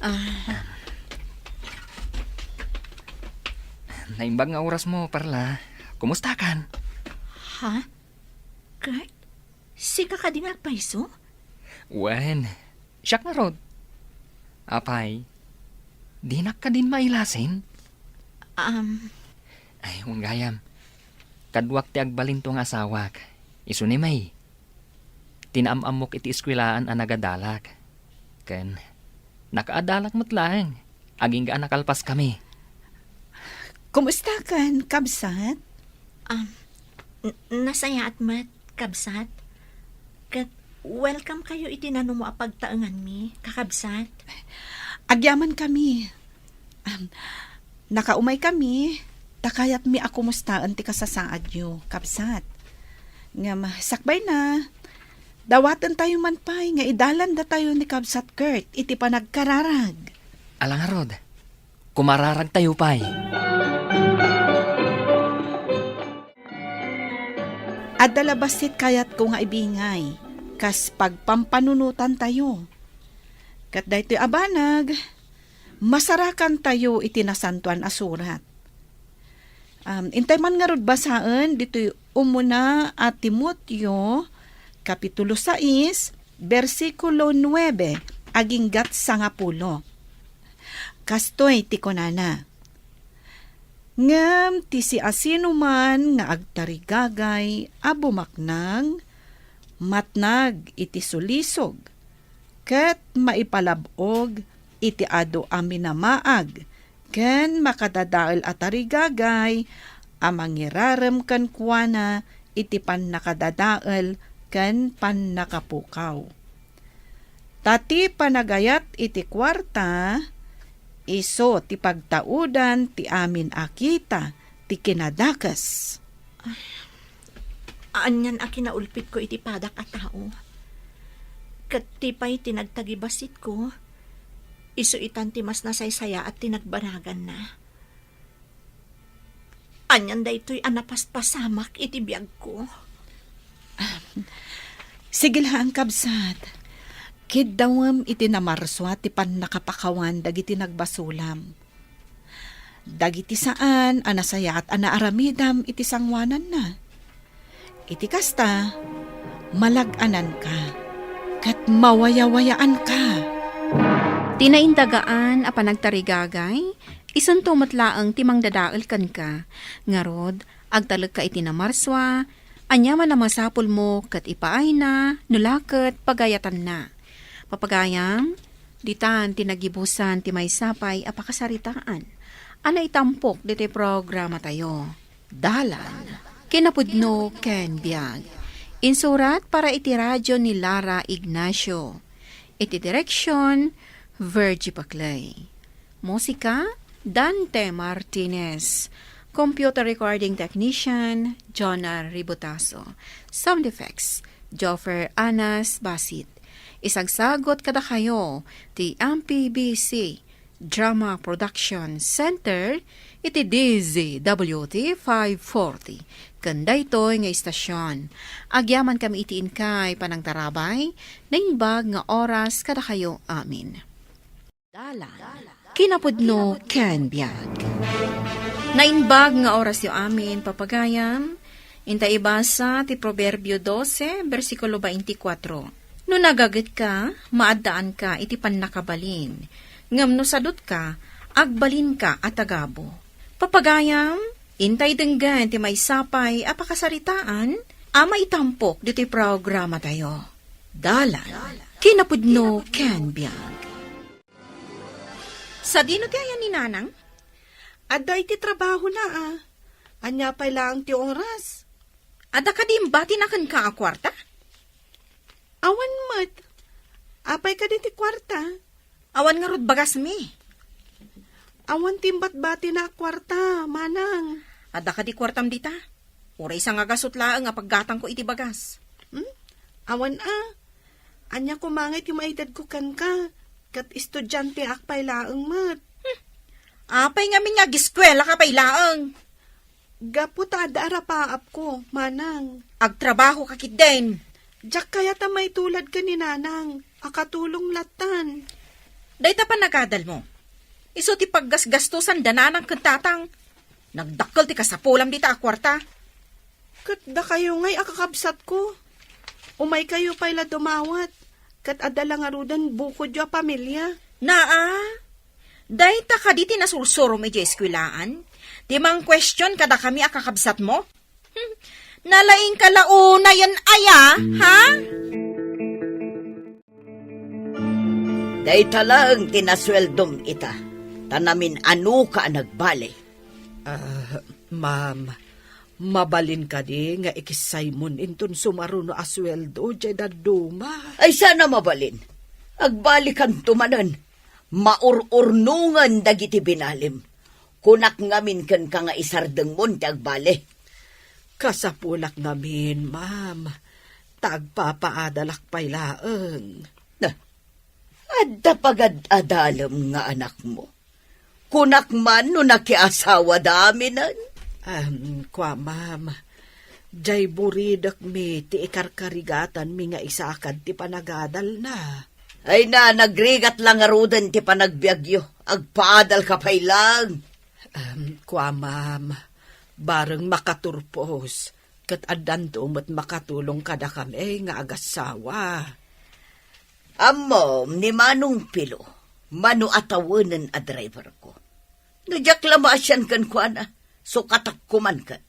S6: Naimbag nga oras mo, Perla. Kumusta kan?
S4: Ha? Kurt? Si kakadingag paiso?
S6: Wen, siyak na rod. Apay, di na ka din mailasin? Ay, gayam. Kadwak ti agbalin tong asawak. Isu ni may. Tinaamamok iti eskwilaan ang nagadalak. Ken, nakaadalak mo't lang. Aging gaan nakalpas kami.
S5: Kumusta kan, kabsat?
S4: Nasaya at mat, kabsat. Kat, welcome kayo itinano mo apagtaangan mi, kakabsat.
S5: Agyaman kami. Nakaumay kami. Takayat mi ako mustaan ti kasasaad nyo, kabsat. Nga sakbay na. Dawatan tayo man pay, nga idalan da tayo ni Kabsat Kurt, iti panagkararag.
S6: Alang rod, kumararag tayo pay.
S5: At dalabasit kayat ko nga ibingay, kas pagpampanunutan tayo. Kat daytoy abanag, masarakan tayo itinasantuan asurat. Intay man nga rod basaan, dito'y umuna at Timoteo, Kapitulo 6, versikulo 9, aging gat 10. Kastoy ti konana. Ngem ti si asino man nga agtarigagay abumaknang matnag iti sulisog ket maipalabog iti ado amin na maag ken makadadael at tarigagay amangirarem ken kuana iti pannakadadael ken pannakapukaw. Tati panagayat iti kwarta, iso ti pagtaudan ti amin akita ti kinadakas.
S4: Anyan a kinaulpit ko iti padak a tao. Kat tipay tinagtagibasit ko, iso itan ti mas nasaysaya at tinagbaragan na. Anyan da ito'y anapaspasamak iti biyag ko.
S5: Sigilhaan kabsat, kidawam iti namarswa ti pannakapakawan dagiti nagbasulam. Dagiti saan anasaya at anaaramidam iti sangwanan na. Iti kasta, malaganan ka, kat mawayawayaan ka.
S2: Tinaindagaan a panagtarigagay, isun tumatlaang timang dadaal kan ka. Ngarod, agtalag ka iti namarswa, anyaman na masapul mo kat ipaay na, nulaket pagayatan na. Papagayam, ditan tinagibusan ti may sapay apakasaritaan. Ana itampok diti programa tayo. Dalan, kinapudno ken biag. Insurat para iti radyo ni Lara Ignacio. Iti direksyon, Virgie Paclay. Musika, Dante Martinez. Computer recording technician, Jonah Ributaso. Sound effects, Joffer Anas Basit. Isagsagot kada kayo, ti MPBC Drama Production Center, iti DZWT 540. Kanda ito nga istasyon. Agyaman kami itiin kay panang tarabay, nainbag nga oras kada kayo amin.
S1: Kinapudno ken biag.
S2: Nainbag nga oras yung amin, papagayam, inta ibasa ti Proverbio 12, versikulo 24. No nagagit ka, maadaan ka, iti pannakabalin. Ngam no sadot ka, agbalin ka at agabo. Papagayam, intay denggan ti may sapay apakasaritaan, ama itampok diti programa tayo. Dalan, kinapudno ken biag. Sa dino ti ayan ni Nanang?
S5: Aday ti trabaho na Anya pa lang ti oras.
S2: Ada ka di imbati na kan ka a kwarta?
S5: Awan mat. Apay ka di ti kwarta.
S2: Awan nga rod bagas mi.
S5: Awan timbat-bati na kwarta, manang.
S2: Ada ka di kwartam dita? Uray sa nga gasot laang nga paggatang ko iti bagas.
S5: Awan Anya kumangit yung maedad ko kan ka. Kat estudyante akpay laang mat.
S2: Apay nga min nga giskwela ka pay laang.
S5: Gaputa dara paap ko, manang.
S2: Agtrabaho ka kit din.
S5: Diyak kaya ta may tulad ka ni nanang. Akatulong latan.
S2: Dahita pa nagadal mo. Iso ti paggasgastusan dananang kantatang. Nagdakkel ti kasapulam dita a kwarta.
S5: Kat da kayo ngay akakabsat ko. Umay kayo pala dumawat. Kat adala nga rudan bukod yo pamilya.
S2: Naa, dahita ka di tinasursuro medyo eskwilaan. Timang question kada kami akakabsat mo. Nalaing kalauna yan aya, ha?
S3: Day talang tinasweldom ita. Tanamin ano ka nagbale.
S5: Ma'am, mabalin ka di nga ikisay mon inton sumaruno asweldo jay daduma.
S3: Ay sana mabalin. Agbalikan tumanan. Maururnungan dagiti binalim. Kunak ngamin kan ka nga isardeng mon ti agbale.
S5: Kasapulak namin, ma'am. Tagpapaadalak pay laeng.
S3: Adda pagad-adalam nga anak mo. Kunak man no nakiasawa daminan.
S5: Kwa ma'am, jay buridak mi ti ikarkarigatan mi nga isakad ti panagadal na.
S3: Ay na, nagrigat lang arudan ti panagbiagyo. Agpaadal ka pay lang.
S5: Kwa ma'am, bareng makaturpos, kat adan tumat makatulong kada kami nga agasawa.
S3: Amom ni Manong Pilo, mano atawanan a driver ko. Nadyak lamasyan kan kuana, so katak kuman kan.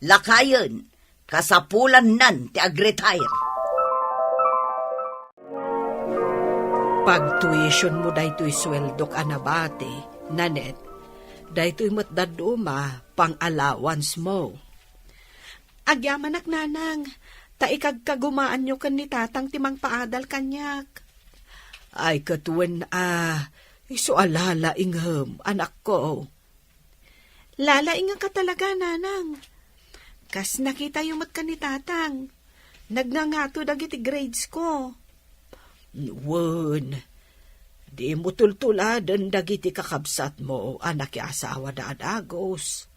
S3: Lakayan, kasapulan nan ti agretire.
S5: Pag tuition mo daytoy sweldo ka na bate, nanet, daytoy matdaduma pang allowance mo. Agyaman ak nanang, taikagkagumaan nyo kan ni tatang timang paadal kanyak. Ay katuwen iso alala ingham, anak ko. Lalaing ka talaga, nanang. Kas nakita yung mat ka ni tatang. Nagnangato dagiti grades ko. Wen, di mo tultuladan dagiti kakabsat mo, anak ya asawa da adagos.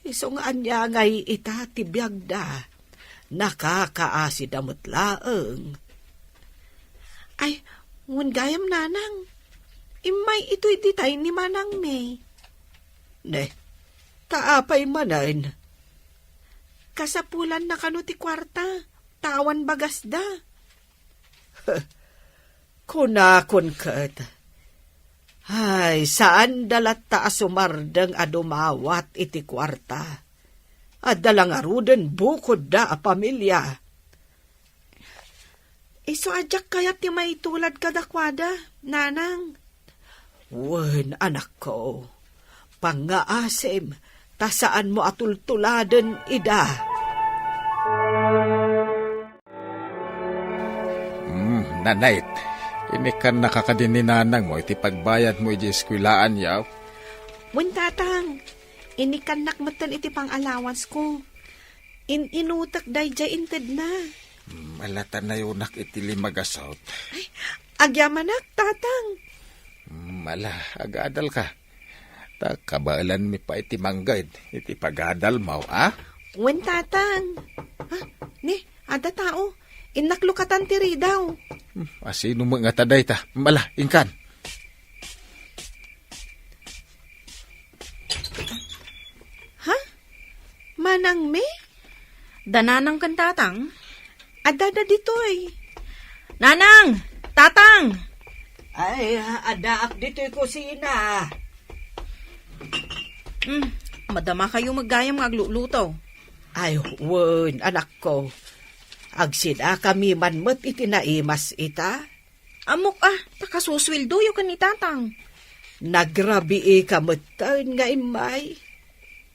S5: Iso nga anya ngay ita tibiyag da. Nakakaasi damot laeng. Ay, ngun gayam nanang. Imay ito'y ditay ni Manang May. Ne, kaapay manan. Kasapulan na kano ti kwarta, tawan bagas da. Kunakon kat. Ay, saan dalat ta asumardang adumawat iti kwarta? Adalang aruden bukod da a pamilya. Iso adyak kayat ti may tulad kadakwada, nanang. Wen, anak ko, pangaasim, tasaan mo atultuladen ida.
S6: Nanayt, ini kan nakakadin ni nanang mo, iti pagbayad mo iti eskwilaan yaw.
S5: Wen tatang, inikanak matan iti pang allowance ko. Inutak day jay inted na.
S6: Malata na yunak iti limagasot.
S5: Ay, agyamanak, tatang.
S6: Mala, agadal ka. Ta kabalan mi pa iti manggad, iti pagadal mo,
S5: Wen tatang. Ha? Ni, ada tao. Inaklukatan tiri daw.
S6: Asino mga taday ta? Mala, ingkan.
S5: Ha? Manang me?
S2: Dananang kantatang.
S5: Adada ditoy.
S2: Nanang! Tatang!
S5: Ay, adaak dito'y kusina.
S2: Madama kayo maggayam nga agluluto.
S5: Ay, wen, anak ko. Agsida kami manmet iti naimas ita.
S2: Amok takasuswildo yung kanitatang.
S5: Nagrabi kamutan nga imay.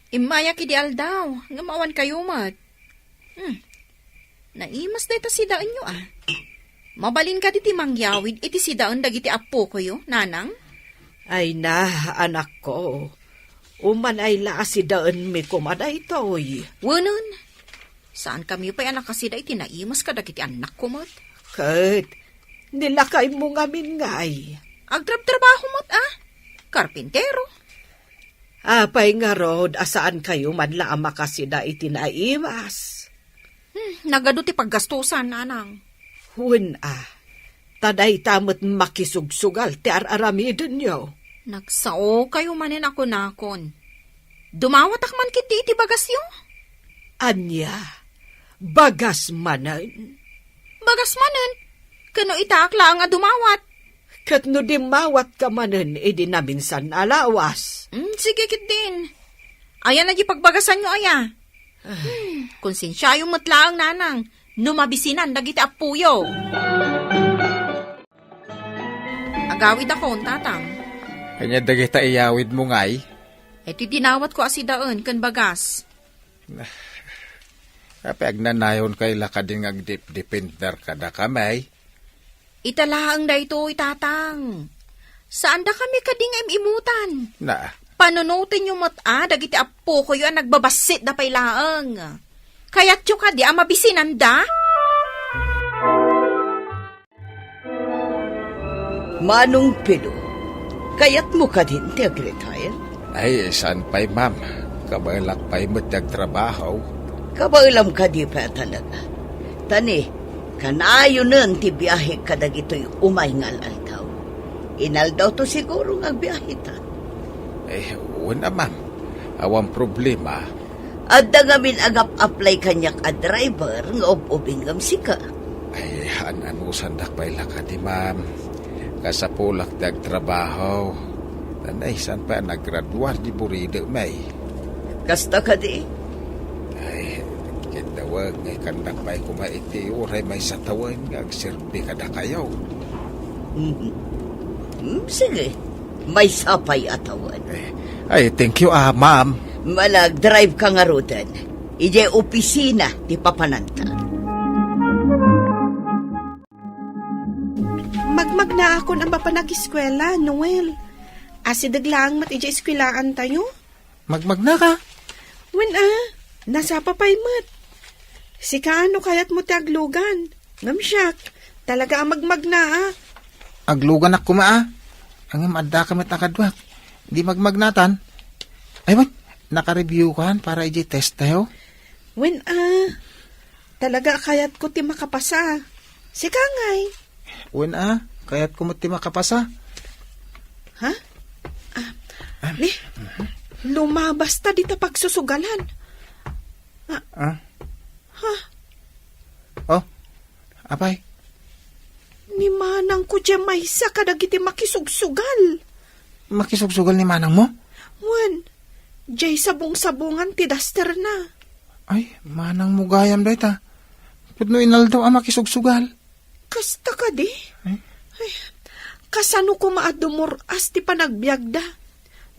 S2: Imaya ki di aldaw, nga maawan kayo mat. Naimas da ita si daan nyo Mabalin ka diti mangyawid, iti si daan dagiti apo ko yo, nanang?
S5: Ay na, anak ko. Uman ay laasi daan mi kumaday toy.
S2: Wanon, saan kami pa anak kasi da iti naimas ka dagiti anak ko mat?
S5: Kat, nilakay mo ngamin ngay.
S2: Agtrab-trabaho mat Karpintero.
S5: Apay nga rod, asaan kayo madla ang makasida iti naimas.
S2: Nagado ti paggastusan, nanang.
S5: Taday tamot makisugsugal ti araramidin nyo.
S2: Nagsao kayo manin ako nakon. Dumawat akman kiti iti bagasyo.
S5: Anya, bagas manan.
S2: Bagas manen, kano itakla nga dumawat.
S5: Kat no dimawat ka manan, edi naminsan alawas.
S2: Sige kit din. Ayan na pagbagasan nyo Konsensya yung matlaang nanang, numabisinan dagiti apuyo. Agawid ako, tatang.
S6: Kanya dagita iyawid mo ngay.
S2: Iti dinawat ko asidaan, kan bagas.
S6: Kapag nanayon kay lakading agdip-dipinter kada kamay.
S2: Italaang da ito, itatang. Saan da kami kading imutan?
S6: Na,
S2: Panunutin yung dagiti apo ko yun nagbabasit da pailaang. Kaya't yung ka di mabisinan da?
S3: Manong Pilo, kayat mo ka din ti agretire?
S6: ay saan pa'y ma'am. Kabalak pa'y trabaho.
S3: Kabailam ka di pa talaga. Tani, kanayo nun ti biyahe ka dagito'y umay ngal aldaw. Inaldaw to siguro nga biyahe ta.
S6: Una ma'am. Awang problema.
S3: At dangamin agap-apply kanyak a driver nga ubingam sika.
S6: Ay, anusan pa'y lakadi ma'am. Kasapulak trabaho. Tanay, saan pa naggraduar di Burido may?
S3: Kasta ka di?
S6: Ay, kitawag ngay kandak pa'y kumaiti uray may satawan nga agserbi kada kayo.
S3: Sige, may sapay atawan.
S6: Ay, thank you ma'am.
S3: Malag-drive ka nga rutan. Ije opisina di papananta.
S5: Magmag na ako ng papanag-eskwela, Noel. Asidaglang mat ija eskwelaan tayo?
S6: Magmagna ka?
S5: Nasa papay mat. Si kaano kayat mo taglugan? Ngamsyak, talaga ang magmag na
S6: Aglugan ako Ang imadda kami takadwak. Di magmagnatan. Ay, naka-review kan para i-test tayo?
S5: Talaga kayat ko ti makapasa. Si Kangay.
S6: Kaya't kumati makapasa.
S5: Ha? Lumabas ta dito pagsusugalan.
S6: Oh, apay?
S5: Ni manang ko dyan may isa kadagiti makisugsugal.
S6: Makisugsugal ni manang mo?
S5: Jay sabong-sabungan ti daster na.
S6: Ay, manang mo gayam da ita. Pudno inaldaw ang makisugsugal.
S5: Kasta ka di? Ay, kasano ko maadumuras ti panagbiagda?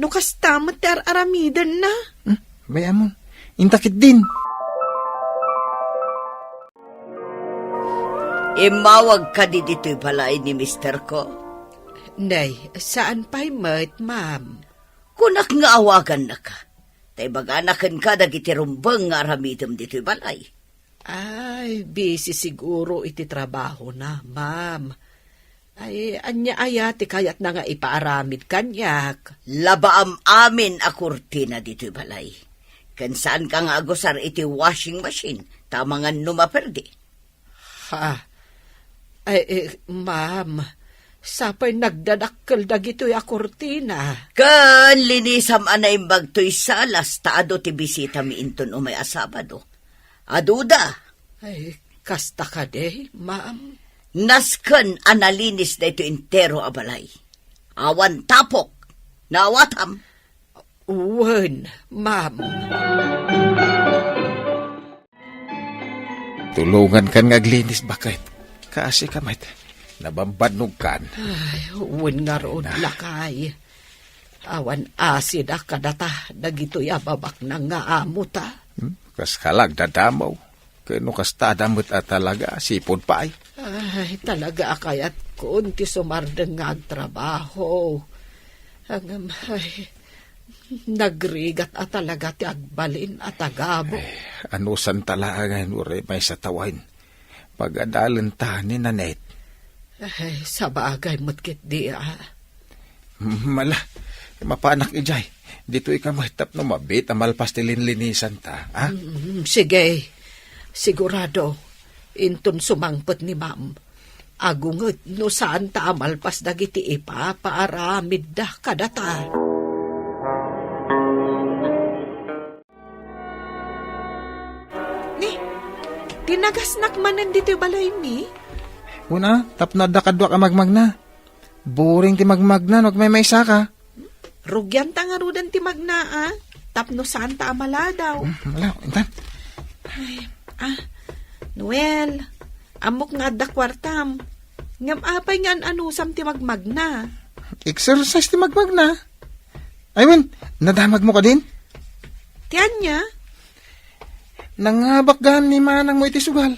S5: No kastamat ti aramidan na.
S6: Bayamon, intakit din.
S3: Imawag ka di dito'y balay ni Mr. ko?
S5: Nay, saan pa'y ma'am?
S3: Kunak nga awagan na ka. Tay baganakan ka dagiti rumbang nga aramidam dito'y balay.
S5: Ay, busy siguro iti trabaho na, ma'am. Ay, anya ayati kayat na nga ipaaramid kanyak.
S3: Labaam amin a kurtina dito'y balay. Kan saan ka nga agusar iti washing machine, tamangan numaperdi.
S5: Ma'am, sapay nagdadakkel dagito'y a kurtina.
S3: Kan linisam anaimbag to'y salas, taado ti bisita mi inton umay asabado. Aduda.
S5: Ay, kasta ka de, ma'am.
S3: Nasken analinis na ito entero abalay. Awan tapok. Nawatam.
S5: Ma'am.
S6: Tulungan kan ngaglinis bakit? Kasi kamay, nabambanog kan.
S5: Ay, nga roon lakay.
S3: Awan asid kadata, dagito'y ababak na nga amuta.
S6: Kas kalag dadamaw. Kano kas tadamot at talaga, sipod pa ay.
S3: Ay, talaga akayat kun ti sumardeng nga agtrabaho. Hangam, ay, nagrigat at talaga ti agbalin at agabo.
S6: Ano san talaga ure may sa tawain. Pag-adalan ta ni Nanet.
S3: Ay, sa bagay mo't di
S6: Mala, mapanak ijay. Dito ikamahitap no mabit, amalpas tilinlinisan ta. Ha?
S3: Sige, sigurado. Inton sumangpot ni ma'am. Agungot no saan ta amalpas dagiti ipapaaramid da kadata.
S5: Ni, tinagasnak manan dito balay mi.
S6: Una, tapno da kadwa ka magmagna. Boring ti magmagna, wag may saka.
S5: Rugyan ta nga rudan ti magnaa. Tapno saan ta amala daw.
S6: Wala, intan.
S5: Noel, amok nga adda kwartam. Ngam apay nga anusam ti magmagna.
S6: Exercise ti magmagna. I mean, nadamag mo ka din?
S5: Tiyan niya?
S6: Nangabak gan ni manang mo iti sugal.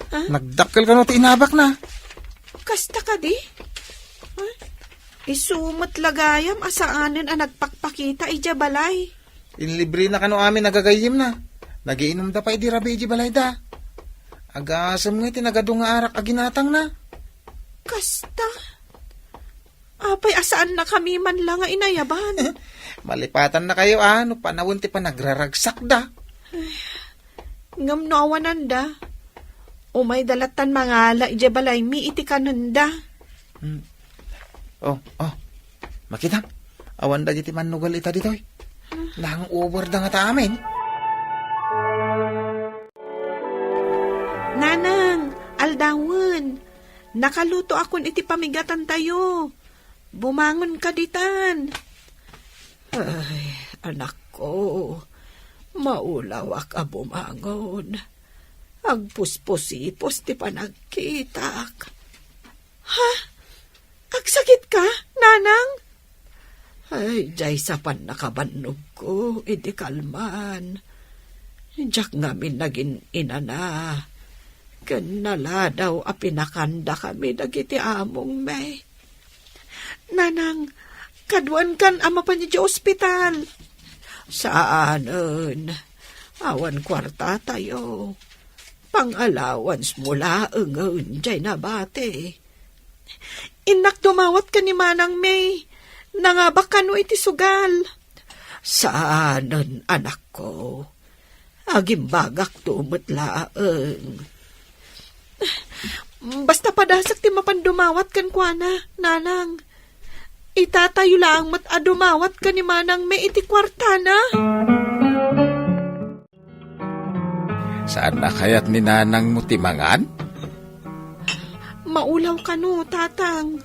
S6: Nagdakkel ka no ti inabak na.
S5: Kasta ka di? Isumat lagayam asaanin ang nagpakpakita ija balay.
S6: Inlibre na kano amin nagagayim na. Nagiinom da pa iti rabi iji balay da. Agasam nga iti nagadunga arak aginatang na.
S5: Kasta? Apay asaan na kami man lang nga inayaban.
S6: Malipatan na kayo no panawon ti pa nagraragsak da.
S5: Ngam nawanan da. Umay dalatan mangala ija balay mi iti kananda.
S6: Oh. Makita? Awan da jiti manugal ita dito. Lang over da nga ta amin.
S5: Nanang, aldawan. Nakaluto akon iti pamigatan tayo. Bumangon ka ditan.
S3: Ay, anak ko, maulawak a bumangon. Agpuspusipos ti panagkitak.
S5: Ha? Agsakit ka, nanang?
S3: Ay, jay sa pan nakabanog ko, iti kalman. Diyak ngamin naging inana. Kanala daw a pinakanda kami dagiti among may.
S5: Nanang, kaduan kan ama pa niya di ospital.
S3: Saanon? Awan kwarta tayo. Pang-allowance mula engon jay nabate.
S5: Inak dumawat ka ni Manang May. Nangabak ka no iti sugal.
S3: Saanon, anak ko? Agimbagak tumutlaeng.
S5: Basta padasak ti mapandumawat kan kuana, nanang. Itatayo lang mat adumawat ka ni Manang May iti kwarta na.
S6: Saan na kaya't ni nanang mo timangan?
S5: Maulaw ka no, tatang.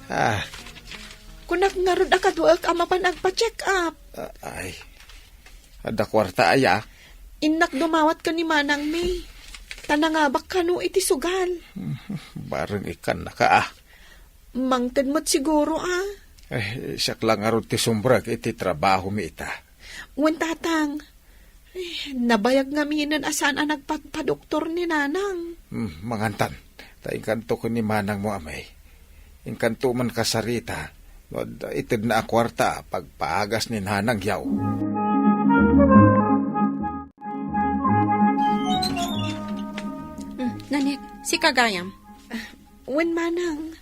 S5: Kunak nga rod akaduak ama pa nagpa-check up.
S6: Ay, ada kwarta aya.
S5: Inak dumawat ka ni Manang May. Tanangabak ka no iti sugal.
S6: Barang ikan na ka
S5: Mangted mo't siguro
S6: siyak lang arod ti sumbrag iti trabaho mi ita.
S5: Wen tatang. Nabayag nga minan asan ang nagpadoktor ni nanang.
S6: Mangantan, taingkanto ko ni manang mo amay. Ingkanto man kasarita, itid na akwarta pagpaagas ni nanang yaw.
S2: Nanet, si Kagayam.
S5: Wen manang,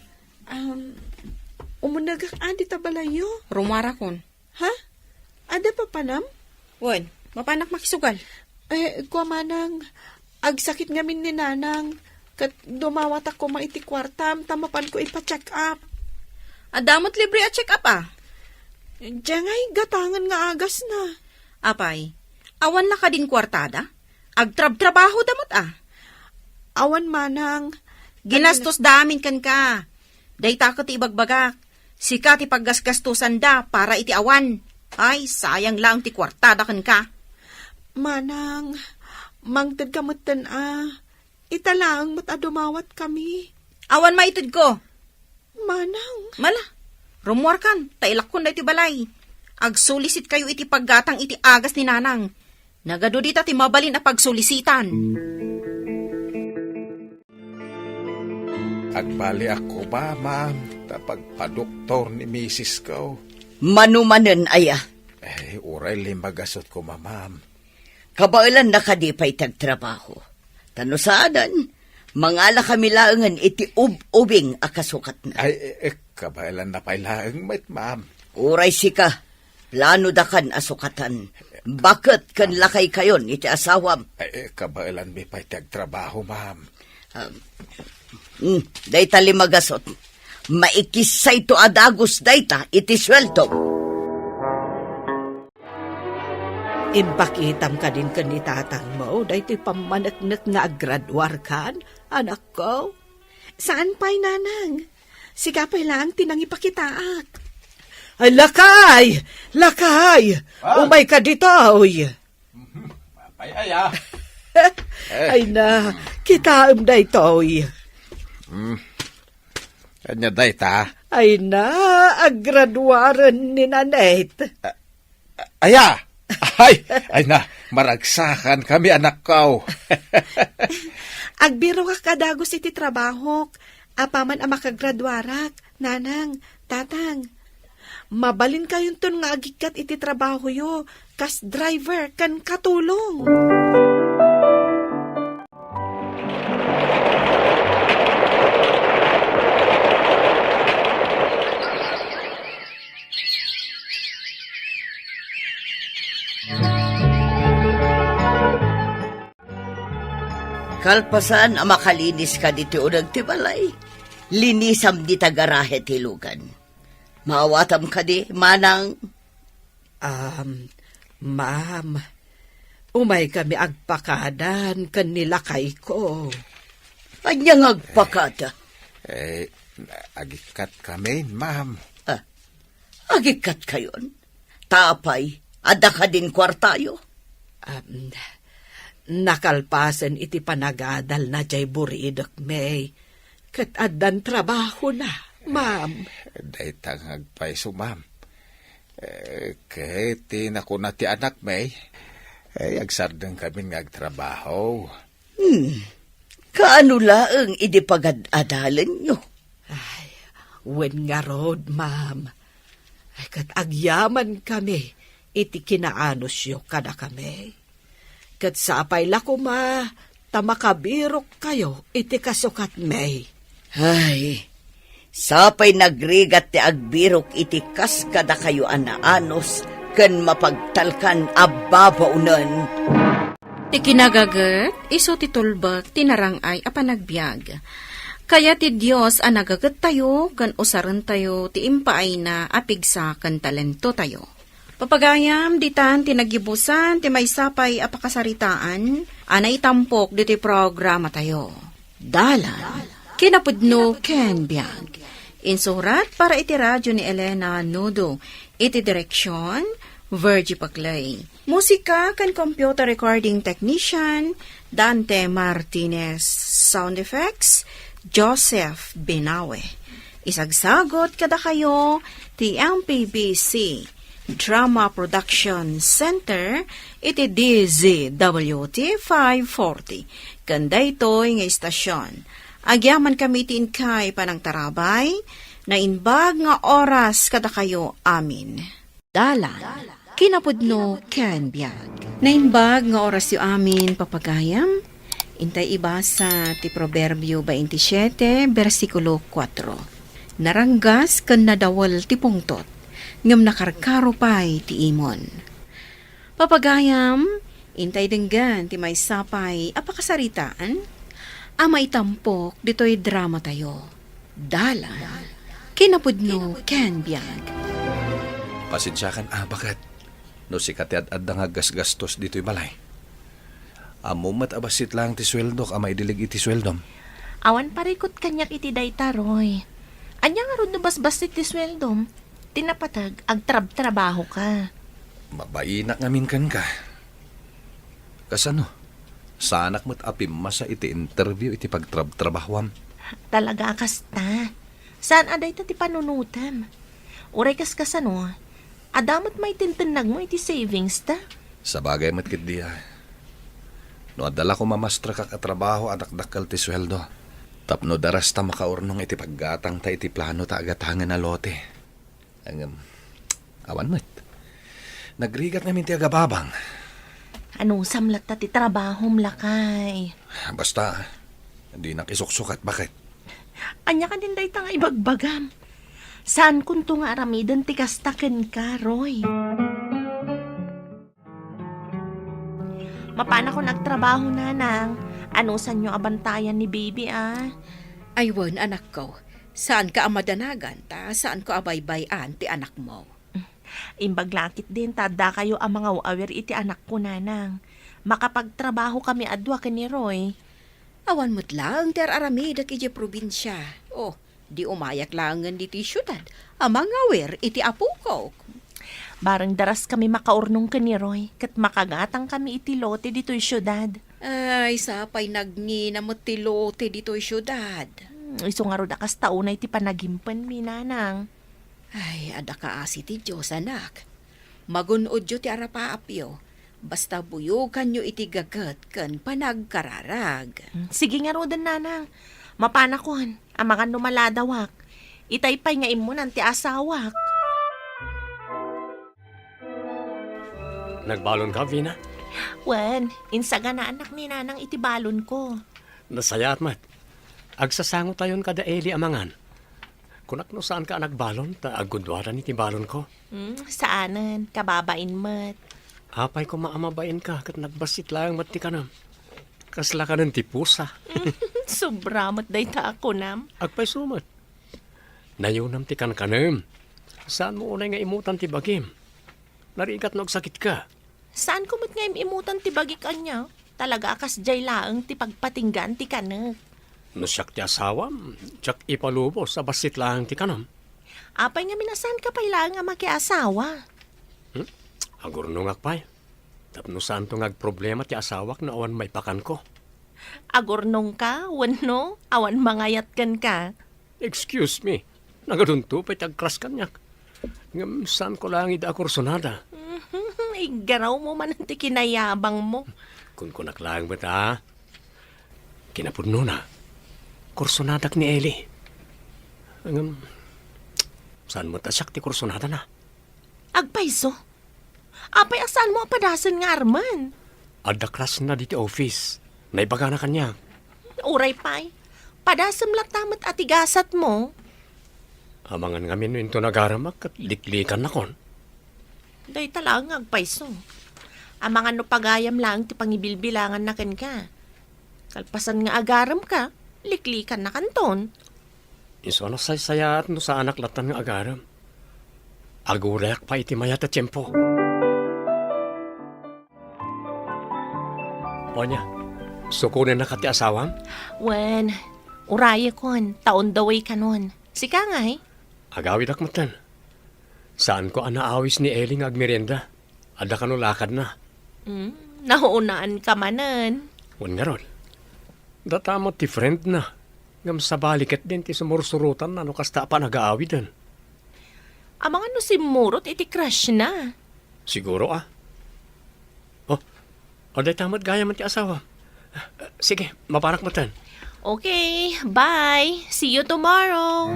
S5: umunagak adi tabalayo.
S2: Rumara kon.
S5: Ha? Ada pa panam?
S2: Wen, mapanak makisugal.
S5: Kwa manang, agsakit ngamin ni nanang, kat dumawat ako maiti kwartam, tamapan ko ipa-check up.
S2: Adamot libre at check up
S5: Diyangay, gatangan nga agas na.
S2: Apay, awan na ka din kwartada? Agtrab-trabaho damot
S5: Awan manang,
S2: Ginastos damin kan ka. Dayta ka ti ibagbagak. Sika ti paggasgastusan da para iti awan. Ay, sayang lang ti kwartada kan ka.
S5: Manang, mangtad kamutan italang matadumawat kami.
S2: Awan maitid ko.
S5: Manang.
S2: Mala, rumuar kan, tailak kon da iti balay. Agsulisit kayo iti paggatang iti agas ni nanang. Nagado dita ti mabalin a pagsulisitan.
S6: Agbali ako ba, ma'am? Tapagpadoktor ni Mrs. ko.
S3: Manumanen aya.
S6: Uray limbagasot ko, ma'am.
S3: Kabailan na kadipay tagtrabaho. Tanusaadan, mangala kami laangan iti ubing akasukat na.
S6: Kabailan na pailaang met, ma'am.
S3: Uray sika, plano da kan asukatan. Bakit kan lakay kayon iti asawam?
S6: Kabailan mi pa'y tagtrabaho, ma'am.
S3: Dayta limagasot. Maikisay to adagos dayta iti sweldo.
S5: Impakitam ka din ka ni tatang mo, dayti pamanaknak nga agradwar kan, anak ko. Saan pa'y nanang? Sigapay lang tinang ipakitaak. Ay, lakay! Lakay! Umay ka dito, oy!
S6: Ay.
S5: Ay na, kitaam da ito, oy.
S6: Kanya dayta.
S5: Ay na, agradwaran ni Nanet.
S6: Aya! Ay na, maragsakan kami, anak ko.
S5: Agbiro ka kadagos iti trabaho. Apaman ang makagradwarak, nanang, tatang. Mabalin kayon ton nga agikat iti trabaho yo, kas driver kan katulong.
S3: Kalpasan ang makalinis ka dito unag tibalay. Linisam di tagarahe tilugan. Maawatam ka di, manang.
S5: Ma'am, umay kami agpakadan kanila kay ko.
S3: Anyang agpakada.
S6: Agikat kami, ma'am.
S3: Agikat kayon. Tapay, ada ka din kwartayo.
S5: Nakalpasan iti panagadal na jay buridok may. Kat adan trabaho na, ma'am.
S6: Daytang agpaiso, ma'am. Kahit tinako na ti anak may, agsardang kami nga agtrabaho.
S3: Kaano laang idipagad-adalan nyo?
S5: Wen nga road, ma'am. Ay, kat agyaman kami, iti kinaanos yo kada kami. Kat sapay lako ma, tamakabirok kayo, iti kasukat may.
S3: Ay, sapay nagrigat ti agbirok iti kas kada kayo anaanos, ken mapagtalkan ababaunan.
S2: Ti kinagagat, iso ti tulbak, tinarangay a panagbiag. Kaya ti Diyos a nagagat tayo, kan usaran tayo, ti impaay na apigsa kan talento tayo. Papagayam, ditan, tinagibusan, ti may sapay apakasaritaan, anay tampok diti programa tayo. Dalan, kinapudno ken biag. Insurat para iti radyo ni Elena Nudo, iti direksyon, Virgie Paclay. Musika kan computer recording technician, Dante Martinez. Sound effects, Joseph Binawe. Isagsagot kada kayo, ti MPBC Drama Production Center, iti DZWT 540. Kanda ito'y nga istasyon. Agyaman kami tin kay panang tarabay, na inbag nga oras kada kayo amin.
S1: Dalan, kinapudno ken biag.
S2: Na inbag nga oras yu amin papagayam, intay ibasa ti Proverbio 27, versikulo 4. Naranggas ken nadawal ti pungtot, ngam nakarkaro pay ti imon. Papagayam, intay denggan ti may sapay apakasaritaan, amay tampok dito'y drama tayo. Dalan, kinapudno ken biag.
S8: Pasensyakan, bakat. No si katiad-ad nga gasgastos dito'y balay. Amumat abasit lang ti sweldo, amay dilig iti sweldom.
S4: Awan parikot kanyak iti dayta, Roy. Anya nga ron nabasbas iti sweldom, tinapatag, agtrab-trabaho ka.
S8: Mabainak ngamin kan ka. Kasano? Sanak mo't apim masa iti interview iti pagtrab-trabahwam.
S4: Talaga kasta. Saan aday ta ti panunutam? Uray kas kasano, Adamot may tintinag mo iti savings ta.
S8: Sa bagay matkit di No adala ko mamastra ka katrabaho at dakdakal ti sweldo. Tapno daras ta makaurnong iti paggatang ta iti plano ta agatangan na lote. Awan mo't. Nagrigat namin ti agababang.
S4: Anong samlat ta ti trabahom lakay?
S8: Basta, hindi nakisuksukat. Bakit?
S4: Anya ka din day nga ibagbagam. Saan kun to nga aramidan ti kastaken ka, Roy? Mapana ko nagtrabaho na nang. Ano sa nyo abantayan ni baby
S1: Aywan, anak ko. Saan ka amadanagan ta? Saan ko abaybayan ti anak mo?
S4: Imbaglakit din tada kayo ang mga awir iti anak ko nanang. Makapagtrabaho kami adwa ni Roy.
S1: Awan mo't lang, ter aramidak iti probinsya. Oh, di umayak langan diti syudad. Amang awer iti apo ko.
S4: Barang daras kami makaurnong ni Roy, kat makagatang kami iti lote dito'y syudad.
S1: Ay, sapay nagngina mo ti lote dito'y syudad.
S4: Iso nga ro dakas taunay ti panagimpan mi nanang.
S1: Ay, ada ka asi ti Diyos, anak. Magunod yo ti arapaapyo. Basta buyugan nyo iti gagat kan panagkararag.
S4: Sige nga ro din nanang. Mapanakon, ang mga numaladawak. Itaypay nga imunan ti asawak.
S7: Nagbalon ka, Vina?
S4: Wen, insaga na anak ni nanang itibalon ko.
S7: Nasaya at mat. Agsasango tayon kada eli amangan. Kunak no saan ka nagbalon, ta agudwaran iti balon ko.
S4: Saanan, kababain mat.
S7: Apay ko maamabain ka, kat nagbasit lang mati ka nam. Kasla ka ng tipusa.
S4: Sobra mat day ta ako nam.
S7: Agpay sumat. Nayunam ti kan kanam. Saan mo unay nga imutan ti bagim? Narigat no sakit ka.
S4: Saan ko mat nga imutan ti bagik anya? Talaga akas jay laang ti pagpatinggan ti kanak.
S7: No siyak ti asawam, siyak ipalubos sa basit lang ti kanam.
S4: Apay nga minasan ka pa ilang nga makiasawa.
S7: Agur nung akpay. Tapno saan to problema ti asawak na awan may pakan ko.
S4: Agurnong ka, wano, awan mangayat kan ka.
S7: Excuse me, nagadunto pa'y tagkras kanyak. Ngam saan ko lang ida kursunada.
S4: Igaraw mo man ang kinayabang mo.
S7: Kung kunaklang ba ta? Kinapudno na. Kursunadak ni Eli. Ngam, saan mo tasyak ti kursunada na?
S4: Agpaiso. Apay asan mo apadasan nga arman?
S7: Adakras na diti office. Naibaga na kanya.
S4: Uray pay. Padasam latamat atigasat mo.
S7: Amangan ngamin no into nagaramak at liklikan na kon.
S4: Day talang agpaiso. Ang mga no pagayam lang ti pangibilbilangan na kan ka. Kalpasan nga agaram ka, liklikan na kanton.
S7: Iso na saysayat no sa anak latan nga agaram. Agurek pa iti mayat at tiyempo. Onya, sukunin na ka ti asawam?
S4: Wen, uraya kon, taon daway kanon. Sika nga
S7: Agawid akmatan. Saan ko anaawis ni Eling agmerienda? Ada ka no lakad na.
S4: Naunaan ka manan.
S7: Wan nga ron. Datamot ti friend na. Ngam sa balikat din ti sumursurutan na no kasta pa nag-aawidan.
S4: Ang mga no simurot iti crush na.
S7: Siguro Oh, aday tamad gaya man ti asawa. Sige, maparak matan.
S4: Okay, bye. See you tomorrow.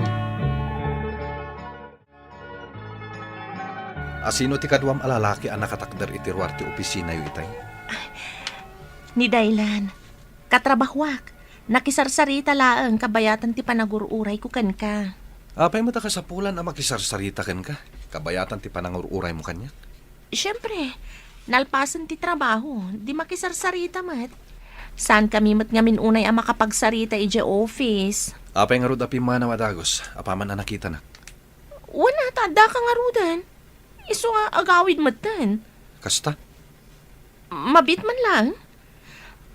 S8: Asino ti kadwam alalaki ang nakatakder itirwar ti opisina yu itay?
S4: Ni Daylan, katrabahwak. Nakisarsarita laang kabayatan ti panagururay ko kan ka.
S8: Apay mo ta kasapulan ang makisarsarita ken ka? Kabayatan ti panangururay mo kanya?
S4: Siyempre, nalpasan ti trabaho. Di makisarsarita mat. Saan kami mat ngamin unay ang makapagsarita ije office?
S8: Apay nga rod api mana madagos. Apaman na nakita na.
S4: Wala, tada ka nga rudan. Iso nga agawid matan.
S8: Kasta?
S4: Mabit man lang.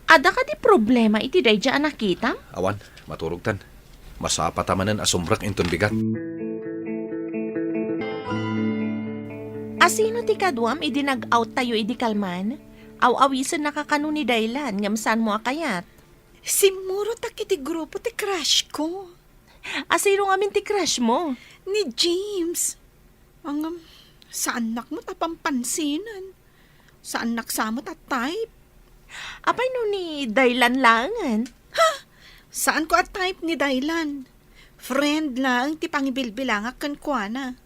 S4: Ada ka di problema iti day dyan nakita?
S8: Awan, maturog tan. Masapatamanan asumbrak inton bigat.
S4: Asino ti kadwam idi nag-out tayo idi kalman? Aw-awisan nakakano ni Daylan ngam saan mo akayat?
S5: Simuro tak iti grupo ti crush ko.
S4: Asino nga min ti crush mo?
S5: Ni James. Ang Saan nak mo tapampansinan? Saan naksamot at type?
S4: Apay no ni Daylan langan.
S5: Saan ko at type ni Daylan? Friend lang ti pangibilbilangak kan kuana.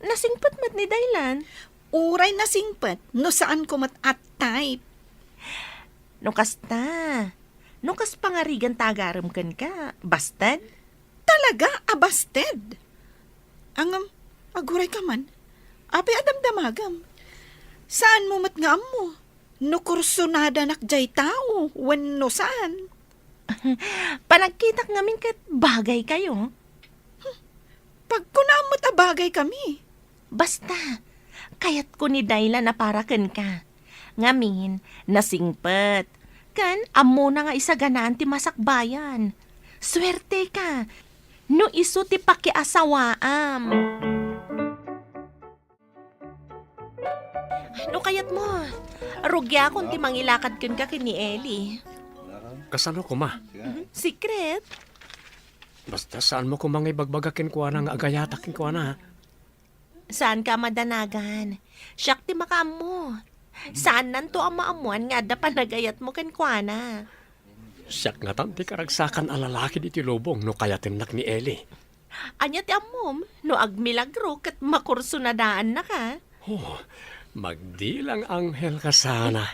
S4: Nasingpot mat ni Daylan.
S5: Uray na singpet, no saan ko mat at type.
S4: No kasta. No kas pangarigan tagaram kan ka. Bastad?
S5: Talaga, abasted. Aguray ka man. Apay adamdamagam. Saan mo mat nga mo? No kursunada nakjay tao, when no saan?
S4: Panagkitak ngamin kat bagay kayo.
S5: Pag kunamot abagay kami.
S4: Basta, kayat ko ni Dayla na para kan ka. Ngamin, nasingpet. Kan, amo na nga isa ganaan ti masakbayan. Swerte ka. No iso ti pakiasawaam. No kayat mo. Rugya kung ti mangilakad kan ka kini Eli.
S7: Kasano ko, ma?
S4: Secret?
S7: Basta saan mo ko mga ibagbagakin ko na nga agayatakin ko na.
S4: Saan ka madanagan? Siyak ti makam mo. Saan nanto ang maamuan nga da panagayat mo kan kuana?
S7: Siyak nga tam, ti karagsakan alalaki di ti lubong no kaya timnak ni Eli.
S4: Anya ti amom, no agmilagro kat makurso na daan na ka.
S7: Oh, magdilang anghel ka sana.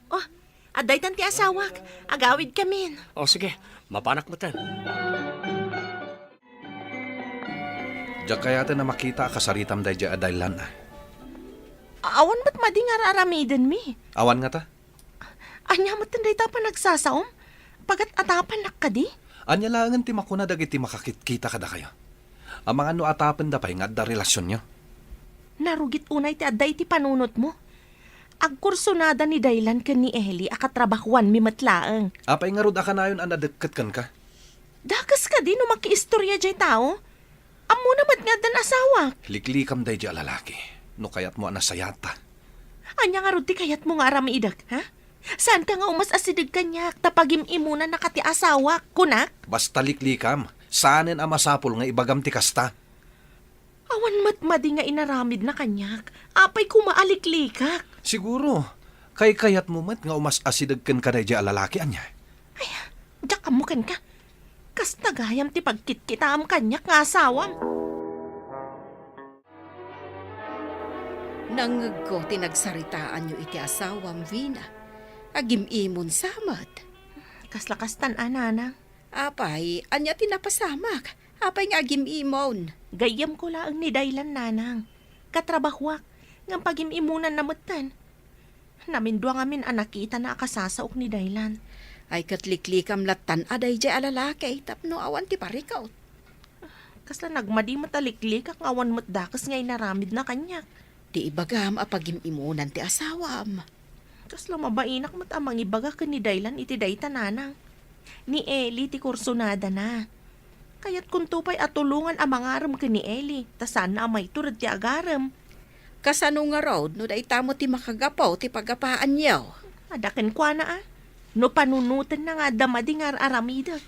S4: Oh, aday tan ti asawak. Agawid kamin.
S7: O sige, mapanak mo tan.
S8: Diyak kaya na makita kasaritam day dya adaylan na.
S4: Awan ba't madingar aramiden mi?
S8: Awan nga ta?
S4: Anya matanday ta pa nagsasaom? Pagat atapan nakadi?
S8: Anya langan ti makuna dagiti makakita kada kayo. Ang mga no atapan da pa'y nga da relasyon nyo.
S4: Narugit unay ti aday ti panunot mo. Agkursunada ni Daylan ken ni Eli akatrabahuan mi matlaeng.
S8: Apay nga rod akanayon ang nadagkat kan ka.
S4: Dakas ka di no makiistorya jay tao? Amo namat nga dan asawak.
S8: Liklikam day dya lalaki. No kayat mo anasayata.
S4: Anya nga rod ti kayat mo nga aramiidag, ha? Saan ka nga umas asidig kanyak tapagim imuna nakati asawak, kunak?
S8: Basta liklikam. Saanin ang masapol nga ibagam ti kasta.
S4: Awan matmadi nga inaramid na kanyak. Apay kumaaliklikak.
S8: Siguro. Kay kayat mo mat nga umas asidag kan ka day dya lalaki anya.
S4: Ay, diyak kamukan ka. Kas tagayam ti pagkit-kitam kanyak nga asawam.
S1: Nangagko tinagsaritaan nyo iti asawam, Vina. Agimimon samat.
S4: Kaslakas tan-anana.
S1: Apay, anya tinapasamak. Apay nga agimimon.
S4: Gayam ko laang ni Daylan nanang. Katrabahwak, ng pagimimunan na matan. Namindwa ngamin anakita na akasasaok ni Daylan.
S1: Ay katliklikam latan aday dya alalaki. Tapno awan ti parikaw.
S4: Kasla nagmadi mataliklik ang awan mo't dakas ngay naramid na kanyak.
S1: Di ibagam apagimimunan ti asawam.
S4: Kasla mabainak mo't amang ibaga ka ni Daylan iti dayta nanang. Ni Eli ti kursunada na. Kaya't kung tupay atulungan ang mga aram ka ni Eli, tasan na amay turad ti agaram.
S1: Kasano nga road no day tamo ti makagapaw ti pagapaan yaw.
S4: Adakan kwa na No panunutan na nga damadi nga aramidag.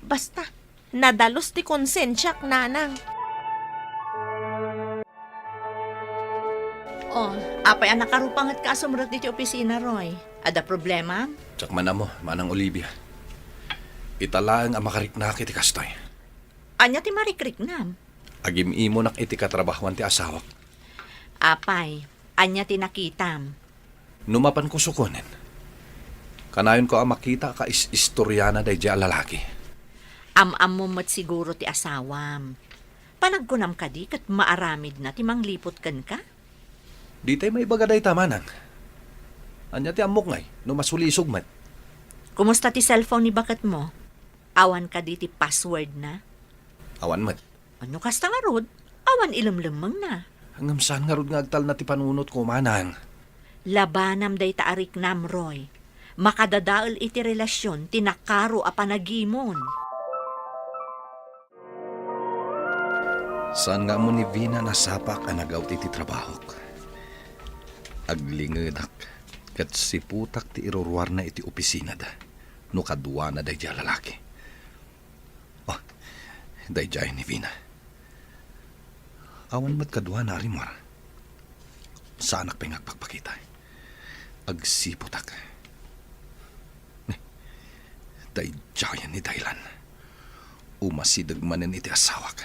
S4: Basta, nadalos ti konsensyak nanang. Oh, apay anak karupangat ka sumrot di opisina, Roy. Ada problema?
S8: Tsak man mo, manang Olivia. Italaang ang makariknak iti kastay.
S4: Anya ti marikrik nam?
S8: Agim-imo nak iti katrabahuan ti asawak.
S4: Apay, anya ti nakitam.
S8: Numapan ko sukunin. Kanayon ko ang makita ka istoryana day dya lalaki.
S4: Am-am mo mat siguro ti asawam. Panagkunam ka di kat maaramid na ti manglipot kan ka?
S8: Di tayo may bagaday tamanang. Anya ti amok ngay, no masulisog mat.
S4: Kumusta ti cellphone ni bakat mo? Awan ka di ti password na?
S8: Awan mat.
S4: Ano kasta nga rod? Awan ilumlumang na.
S8: Hanggang saan nga rod nga agtal na ti panunot ko manang.
S4: Labanam day taarik nam, Roy. Makadadaal iti relasyon tinakaro a panagimon.
S8: Saan nga mo ni Vina nasapak ang nag-out iti trabahok? Aglingedak, kat si putak ti irurwar na iti opisina da. No kadwa na day dya lalaki. Oh, day dya ni Vina. Awan mat kadwa na rimar. Sa anak pagpakita. Agsiputak. Day jayan ni Daylan. Umasidag manen iti asawak.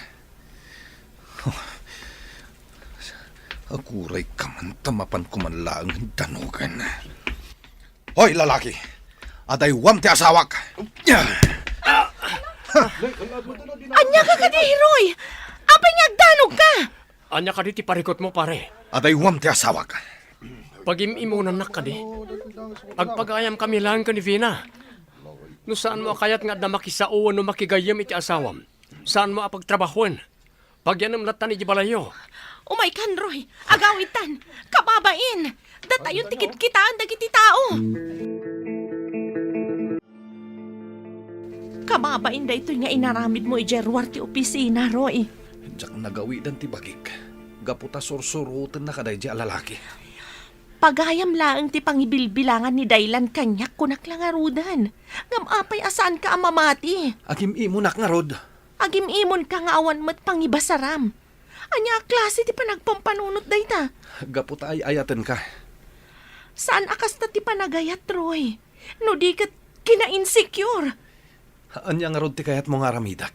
S8: Akuray ka man tamapan ko man lang danugan. Hoy, lalaki! Atay wam ti asawak!
S4: Anya ka kadi, Roy! Apay nga danog ka!
S7: Anya ka di ti parikot mo, pare.
S8: Atay wam ti asawak!
S7: Pag-imimunan na ka di. Agpagayam kami lang ka ni Vina. No saan mo kayat nga na makisauan no makigayam iti asawam? Saan mo apagtrabahuan? Pagyanam latan iti balayo.
S5: Umay kan, Roy. Agawitan. Kababain. Datayon tikit kitaan dagiti tao. Kababain da ito nga inaramid mo ijerwar ti opisina, Roy.
S8: Diyak nagawidan ti bagik. Gaputa sursurutan na kaday di alalaki.
S5: Pagayam laang ti pangibilbilangan ni Daylan kanyak kunak lang arudan. Ngamapay asaan ka amamati.
S8: Akim imunak nga rod.
S5: Agim imon ka nga awan mat pangibasaram. Anya klase ti panagpampanunot dayta.
S8: Gaputa ay ayatan ka.
S5: Saan akas na ti panagayat, Roy? No di kat kina-insecure.
S8: Anya nga rod ti kayat mo nga ramidak.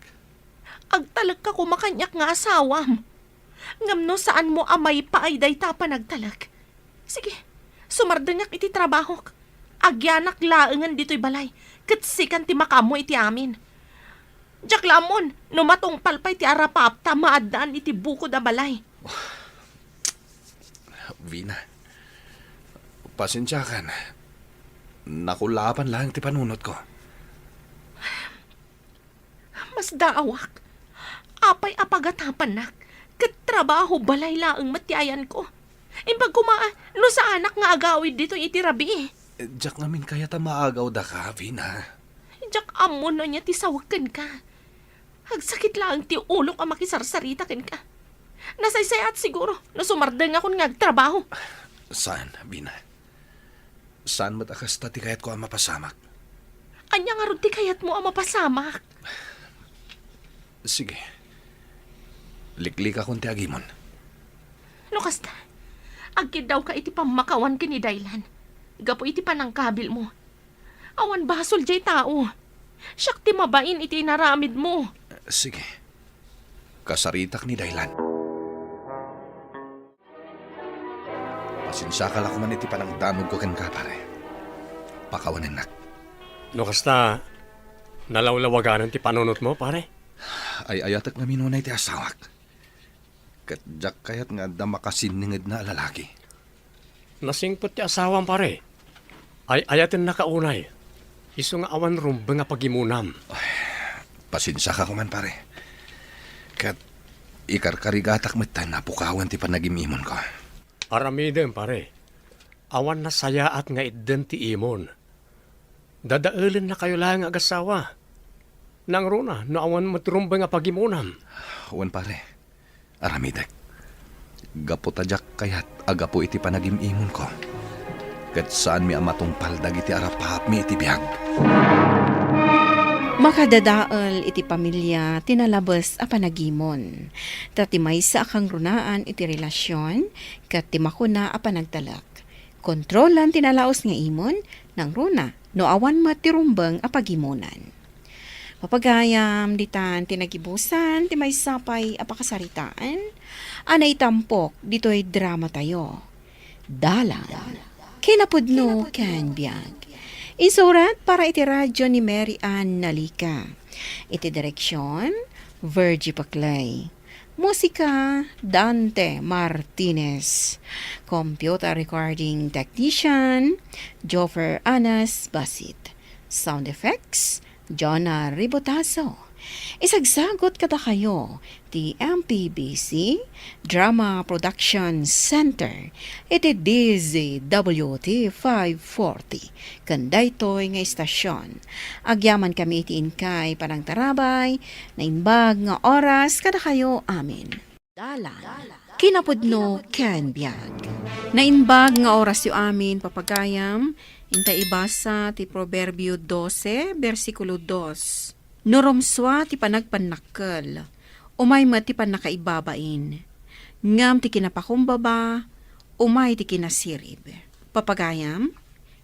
S5: Agtalag ka kumakanyak nga asawam. Ngamno saan mo amay pa ay dayta panagtalag. Sige, sumardanyak iti trabaho. Agyanak laengan dito'y balay. Katsikan ti makamo iti amin. Diyak lamon, numatong palpay ti arapapta maadaan iti buko da balay.
S8: Vina, pasensya ka na. Nakulapan lang ti panunot ko.
S5: Mas daawak. Apay apagatapan nak. Katrabaho balay laeng matiayan ko. Imbag kumaa, no sa anak nga agawid dito iti rabi.
S8: Diyak ngamin kaya ta maagaw da ka, Vina.
S5: Diyak amon na niya ti sawakan ka. Hagsakit lang ti ulok ang makisarsarita ken ka. Nasaysayat siguro, no sumardeng akong ngagtrabaho.
S8: Saan, Vina? Saan matakas ta ti kayat ko ang mapasamak?
S5: Anya nga ron ti kayat mo ang mapasamak.
S8: Sige. Liklik akong ti agimon.
S5: No kasta, agkid daw ka iti pamakawan ka ni Daylan. Gapo iti panangkabil mo. Awan basol jay tao. Siyak ti mabain iti naramid mo.
S8: Sige. Kasaritak ni Daylan. Pasensya ka lang man iti panangdanog ko ken ka, pare. Pakawanan nak.
S7: No kasta, nalawlawaganan ti panunot mo, pare.
S8: Ay ayatak nga minunay ti asawak. Katjak kayat nga da makasiningid na lalaki.
S7: Nasingpot ti asawam, pare. Ay ayatin nakaunay. Isu nga awan rumbe nga pagimunam.
S8: Pasensya ka kuman, pare. Kat ikarkarigatak metan napukawan ti panagimimon ko.
S7: Aramiden, pare. Awan na saya at nga idden ti imon. Dadaelin na kayo lang agasawa. Nang runa, no awan matrumbe nga pagimunam.
S8: Uwan, pare. Aramidek. Gaputadyak kayat agapo iti panagimimon ko. Kat saan mi amatungpal dagiti arapahap mi iti biyag.
S2: Makadadaal iti pamilya tinalabas a panagimon. Tati maysa akang runaan iti relasyon kat ti makuna a panagtalak. Kontrolan tinalaos nga imon nang runa no awan matirumbang a pagimunan. Papagayam ditan tinagibusan ti maysapay a pakasaritaan. Anay tampok dito'y drama tayo. Dalan. Kinapudno ken biyag. Isurat para iti radyo ni Mary Ann Nalika. Iti direksyon, Virgie Paclay. Musika, Dante Martinez. Computer recording technician, Joffer Anas Basit. Sound effects, Jonah Ribotazo. Isagsagot kada kayo ti MPBC Drama Production Center iti DZWT 540 kandaytoy nga istasyon. Agyaman kami iti inkay parang tarabay na imbag nga oras kada kayo amin. Dalan. Kinapudno ken biyag. Na imbag nga oras yu amin papagayam inta ibasa ti Proverbio 12 versikulo 2. Noromswa ti panagpanakkel, umay ti panakaibabain. Ngam ti kinapakumbaba, umay ti kinasirib. Papagayam,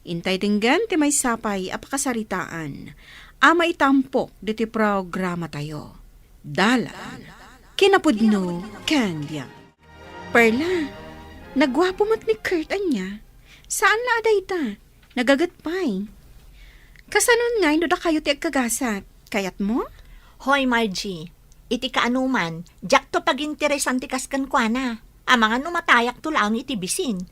S2: intay dinggan ti may sapay apakasaritaan, ama itampok diti programa tayo. Dalan, kinapudno, kandya. Perla, nagwapo mat ni Kurt anya. Saan la aday ta? Nagagatpay. Kasanon nga, da kayo ti agkagasat. Kayat mo?
S4: Hoy, Margie, iti kaanuman, jak to pag-interesan ti kaskan kwa na. Ang mga numatayak to lang iti bisin.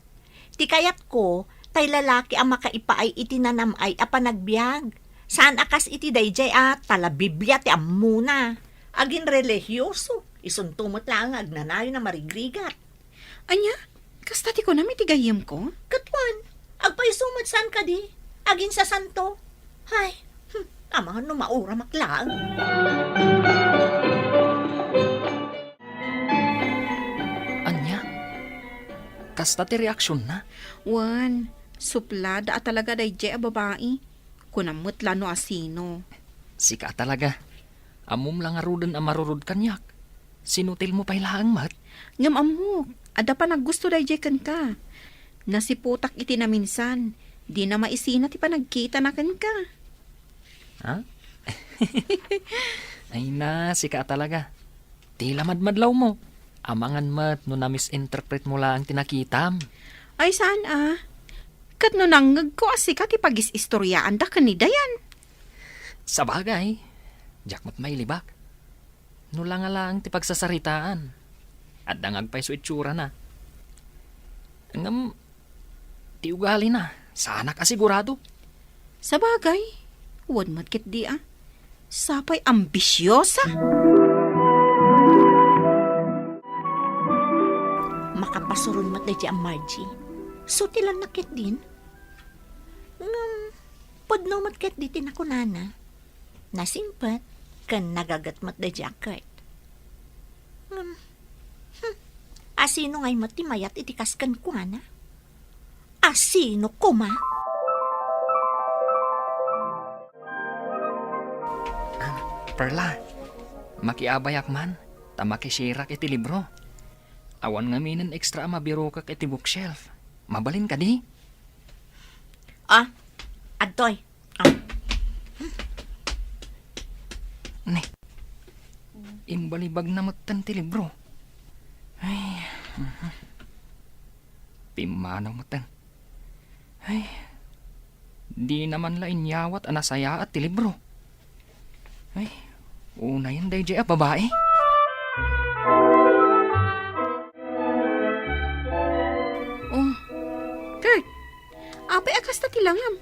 S4: Ti kayat ko, tay lalaki ang makaipaay iti nanamay a panagbiag. Saan akas iti dayjay tala Biblia ti amuna. Agin religyoso, isuntumot lang agnanayo na marigrigat.
S2: Anya, kastati ko na mitigayim ko?
S4: Katwan, agpaisumot saan ka di? Agin sa santo. Hay, ang mga numaura maklang.
S6: Anya? Kasta ti reaksyon na?
S2: Wan, suplada at talaga dayjay a babae. Kunamot lano asino.
S6: Sika talaga. Amom lang arudan ang marurod kanyak. Sinutil mo pa'y laang mat.
S2: Ngam amok, ada pa naggusto dayjay kan ka. Nasiputak iti na minsan. Di na maisina ti panagkita na kan ka.
S6: Ha? Ay na, sika talaga. Tila madmadlaw mo. Amangan mat no na misinterpret mo lang tinakitam.
S2: Ay saan Kat no nanggag ko asika ti pagis-istoryaan da kanida yan.
S6: Sa bagay, jakmat may libak. No lang lang ti pagsasaritaan. At dangag pa'y so itsura na. Ngam, ti ugali na. Sana ka sigurado.
S2: Sa bagay, wad matkit di Sapay ambisyosa.
S4: Makapasurun mat dahi ang Margie. So tilan nakit din. Pudno mat ket di tinakunana. Nasimpat, kan nagagat mat dahi ang Kurt. Asino ngay mat ti mayat itikas kan kuana? Asino kuma?
S6: Perla, makiabayak man, tamakisirak iti libro. Awan nga minin extra mabiro kak iti bookshelf. Mabalin ka di?
S4: Adtoy.
S6: Ne, imbalibag na matan ti libro. Ay, pimanaw matan. Ay, di naman la inyawat anasaya at ti libro. Ay, una yan day babae.
S2: Oh, Kurt, apay akas ta tilangam.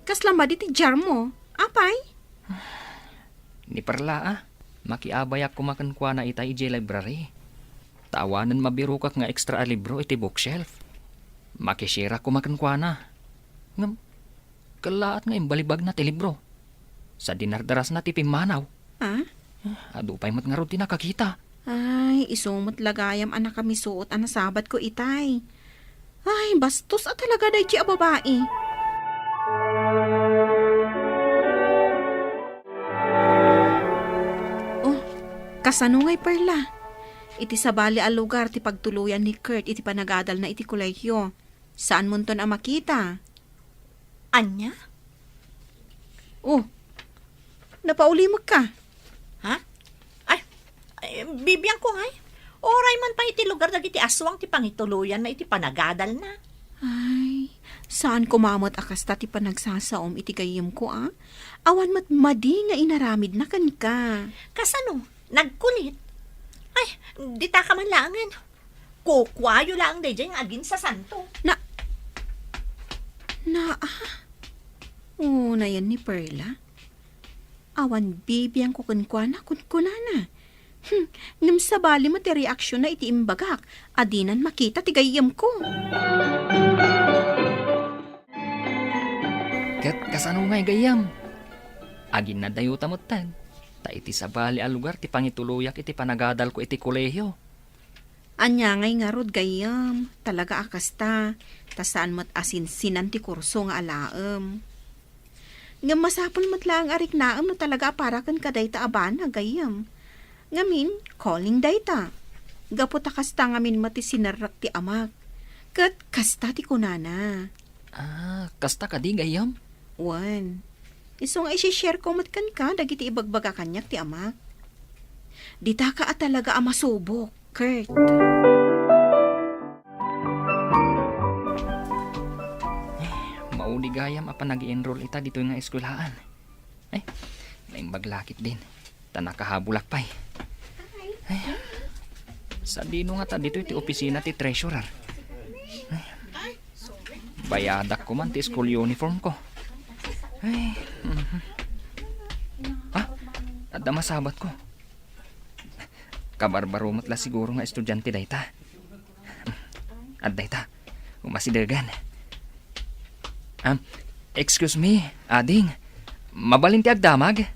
S2: Kaslam ba di ti jar mo? Apay?
S6: Ni Perla makiabayak kumakan kwa na itay ije library. Tawanan mabirukak nga extra libro iti bookshelf. Makisira kumakan kwa na. Ngam, kalaat nga imbalibag na ti libro. Sa dinardaras na ti pimanaw. Adu pa'y mat nga ron tinakakita.
S2: Ay, isumot lagayam anak kami suot anasabat ko itay. Ay, bastos at talaga dahi a babae. Oh, kasano ngay Perla? Iti sabali a lugar ti pagtuluyan ni Kurt iti panagadal na iti kolehyo. Saan mo ton ang makita?
S4: Anya?
S2: Oh, napaulimag ka.
S4: Ha? Ay, bibiyang ko ngay. Oray man pa iti lugar dagiti aswang ti pangituluyan na iti panagadal na.
S2: Ay, saan kumamot akas ti panagsasaom iti gayem ko Awan mat madi nga inaramid na kan ka.
S4: Kasano? Nagkulit? Ay, di ta ka man langan. Kukwayo lang day dyan agin sa santo.
S2: Na yan ni Perla. Awan bibiyang ko kunkwana kunkunana. Ngam sabali mo ti reaksyon na iti imbagak. Adinan makita ti gayem ko.
S6: Kat kasano nga'y gayam? Agin na dayo tamutan. Ta iti sabali a lugar ti pangituluyak iti panagadal ko iti kolehyo.
S2: Anya ngay nga rod gayam. Talaga akasta. Tasaan mat asinsinan ti kurso nga alaem. Ngam masapol mat lang arik naam no talaga para kan kaday ta aban gayam. Ngamin, calling data. Gaputa kasta ngamin mati sinarak ti amak. Kat kasta ti kunana.
S6: Kasta ka di gayam?
S2: Wan. Iso nga isi-share ko matkan ka, dagiti ibagbaga kanyak ti amak. Dita ka at talaga amasubok, Kurt.
S6: Mauli gayam apa nag-enroll ita dito nga eskwelahan. Naimbag din. Tanakahabulak pa'y. Sa dino nga ta dito iti opisina ti treasurer. Bayadak ko man ti school uniform ko. Adda masabat ko. Kabarbaro matla siguro nga estudyante dayta. Adda ita, umasidagan. Excuse me, ading. Mabalin ti agdamag?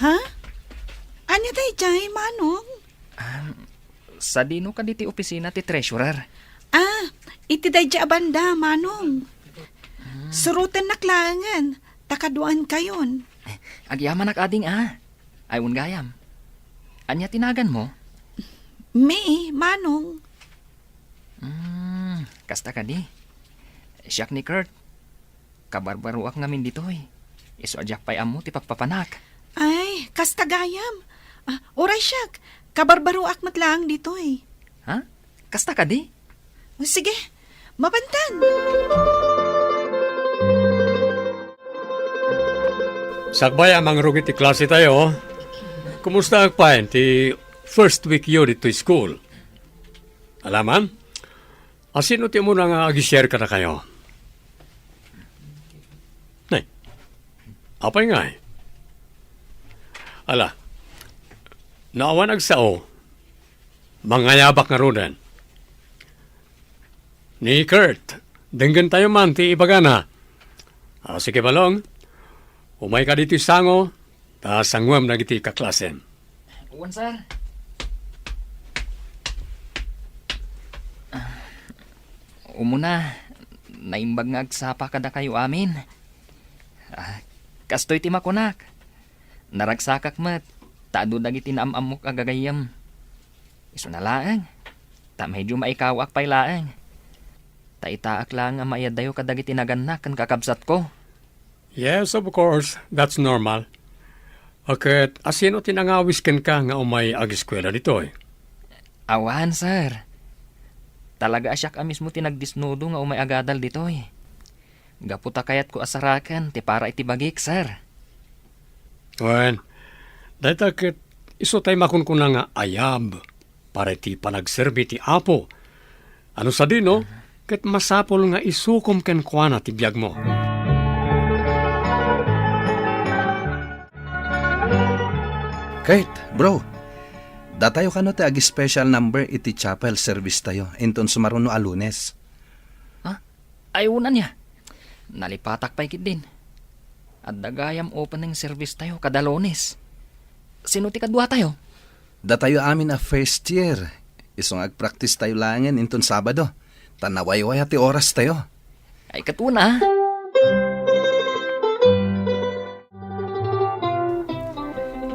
S5: Ha? Anya day jay, Manong?
S6: Sa dino ka diti opisina ti treasurer.
S5: Iti day jay abanda, Manong. Surutan na klangan. Takaduan kayon.
S6: Agyaman ak ading Ayon gayam. Anya tinagan mo?
S5: May, Manong.
S6: Kasta ka di. Siyak ni Kurt. Kabarbaruak ngamin ditoy. Iso ajak pa'y amo ti pagpapanak.
S5: Ay, kastagayam. Oray siyak. Kabarbaro akmat lang dito eh.
S6: Ha? Kasta ka di?
S5: Sige, mabantan.
S7: Sakbay amang rugit ti klase tayo. Kumusta agpain ti first week yun dito school? Alaman? Asino ti mo nga ag-share ka na kayo? Nay, apay nga eh. Ala, naawan agsao, mangayabak nga rudan. Ni Kurt, denggan tayo man ti ibagana. Sige balong, umay ka dito sango, ta sangwam na giti kaklasen.
S6: Uwan, sir. Umuna, naimbag nga agsapa kada kayo amin. Kastoy ti makunak. Naragsakak mat, taado dagiti naamamok agagayam. Iso na laang, ta medyo maikawak pa'y laang. Ta itaak lang nga maiyadayo kadagiti naganak kan kakabsat ko.
S7: Yes, of course, that's normal. Aket, asino tinangawis ken ka nga umay ag-eskwela dito eh?
S6: Awan, sir. Talaga asyak a mismo tinagdisnudo nga umay agadal dito eh. Gaputa kayat ko asarakan, ti para iti bagik, sir.
S7: Wen, dahil ket iso tayo makunkuna nga ayab, para ti panagserbi ti apo. Ano sa dino, ket masapol nga isukom ken kuana ti biyag mo.
S8: Kurt, bro. Datayo ka no ti agi special number iti chapel service tayo. Inton sumaruno a Lunes.
S6: Ayunan niya. Nalipatak pa ikit din. At dagayam opening service tayo kadalones. Sino ti kadwa tayo?
S8: Datayo amin a first year. Isong ag-practice tayo langan inton Sabado. Tanaway-way ti oras tayo.
S6: Ay katuna.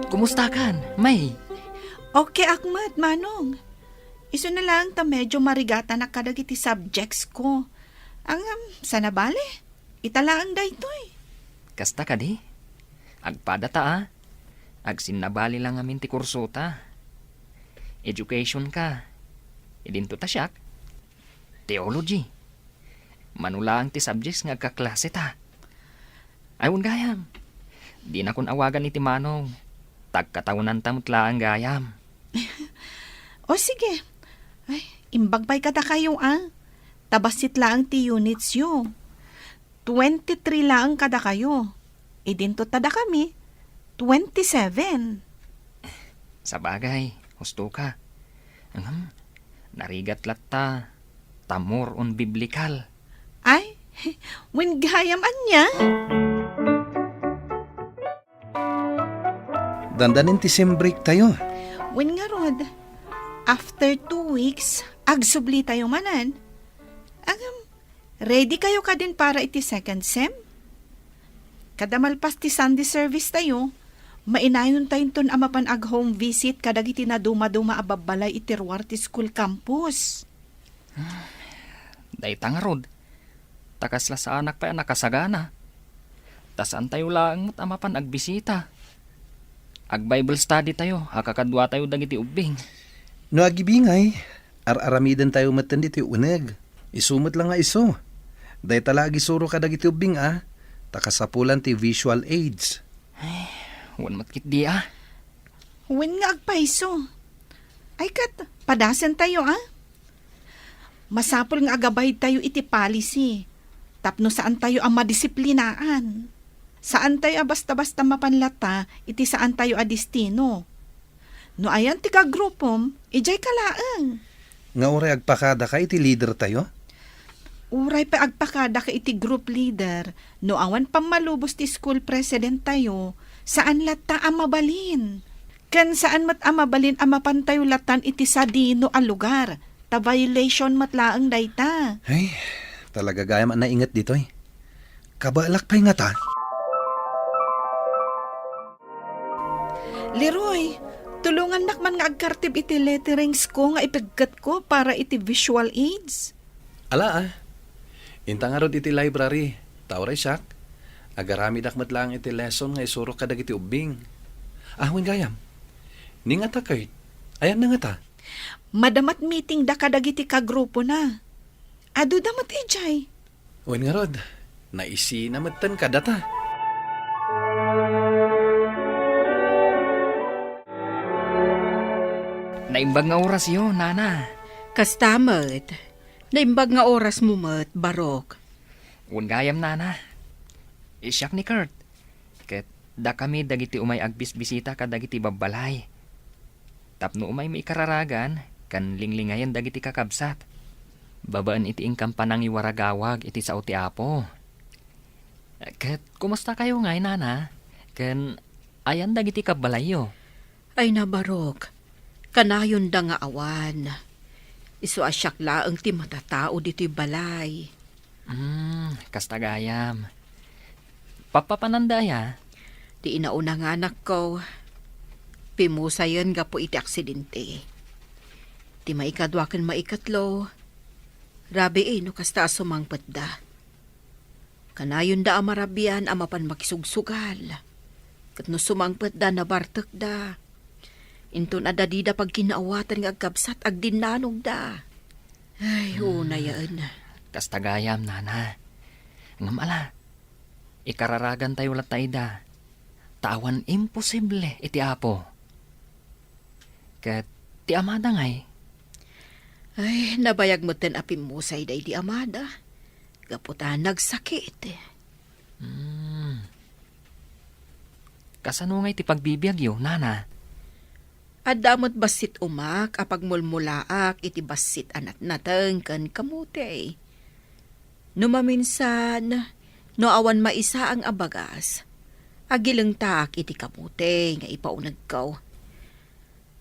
S6: Kumusta kan, May?
S5: Okay, Akmat, Manong. Iso na lang ta medyo marigata na kadagiti subjects ko. Ang sana bale, italaan da ito eh.
S6: Kasta ka di? Agpada ta Agsinabali lang amin ti kurso ta. Education ka. Idinto ta siyak. Theology. Manulang ti subjects nga kaklase ta. Ayun gayam. Di na kun awagan iti Manong. Tagkataunan ta mutlaang gayam.
S5: O sige. Ay, imbagbay ka ta kayo Tabasit lang ti units yo. 23 lang kada kayo. Idinto tada kami. 27.
S6: Sa bagay, husto ka. Narigat latta. Tamor on biblikal.
S5: Ay, when gayam anya.
S8: Dandanin ti sem break tayo.
S5: When nga rod, after 2 weeks, agsubli tayo manan. Ready kayo ka din para iti second sem? Kadamalpas ti Sunday service tayo, Mainayon tayo ton amapan ag home visit kadag iti na duma-duma ababalay iti Ruarte School Campus.
S6: Dayta nga rod. Takasla sa anak pa nakasagana. Tas antayo lang mo't amapan agbisita. Ag Bible study tayo, hakakadwa tayo dagiti ubing.
S8: No agibingay, aramidan tayo matan dito uneg. Isumot lang nga iso. Day talagi suro ka dagiti ubing takasapulan ti visual aids.
S6: Wan matkit di
S5: Huwin nga agpaiso. Ay kat, padasan tayo Masapol nga agabay tayo iti policy. Tapno saan tayo ang madisiplinaan. Saan tayo basta-basta mapanlata, iti saan tayo destino. No ayan ti kagrupom, ijay kalaang.
S8: Nga oray agpakada ka iti leader tayo?
S5: Uray pa agpakada ka iti group leader, no awan pamalubos ti school president tayo, saan lata ang mabalin? Kan saan mat amabalin ang mapantayo latan iti sadino a lugar, ta violation matlaang dayta.
S8: Ay, talaga gayam na ingat dito Kabalak pa nga ta.
S5: Leroy, tulungan nakman nga agkartib iti letterings ko nga ipagkat ko para iti visual aids.
S8: Ala Inta nga rod iti library. Tawray siyak. Agarami dakmat lang iti lesson nga isuro kadag iti ubing. Ahwen gayam. Ningat kay. Ayan na nga ta.
S5: Madamat meeting da kadag iti kagrupo na. Adu damat ijay.
S8: Wen nga rod. Naisi na matan ka data.
S6: Naimbag nga oras yun, nana.
S1: Kastamet. Naimbag nga oras mo mat, Barok.
S6: Ungayam, nana. Isyak ni Kurt. Ket da kami dagiti umay agbisbisita ka dagiti babalay. Tapno umay may kararagan, kan linglingayan dagiti kakabsat. Babaan iti ingkam panang iwaragawag iti sao ti Apo. Ket kumusta kayo ngay, nana? Ken ayan dagiti kabalayo.
S1: Ay na, Barok. Kanayon da nga awan. Isu asyak laeng ti matatao dito'y balay.
S6: Kastagayam. Papapanandaya.
S1: Di inauna nga anak ko. Pimusayan nga po iti aksidente. Ti maikadwakan maikatlo. Rabi no kasta sumangpet da. Kanayon da amarabian amapan makisugsugal. Kat no sumangpet da nabartek da. Inton adadida pag kinaawatan nga agkabsat ag dinanog da. Ay, una yaan.
S6: Kastagayam, nana. Ngamala, ikararagan tayo latay da. Tawan imposible iti Apo. Kat ti amada ngay.
S1: Ay, nabayag mo ten apimusay day di amada. Gaputan nagsakit.
S6: Kasano ngay ti pagbibiyag yo, nana?
S1: Adamot basit umak, apag mulmulaak, iti basit anat nateng kan kamute. Numaminsan, no awan maisa ang abagas, agilang taak iti kamute, nga ipaunag ko.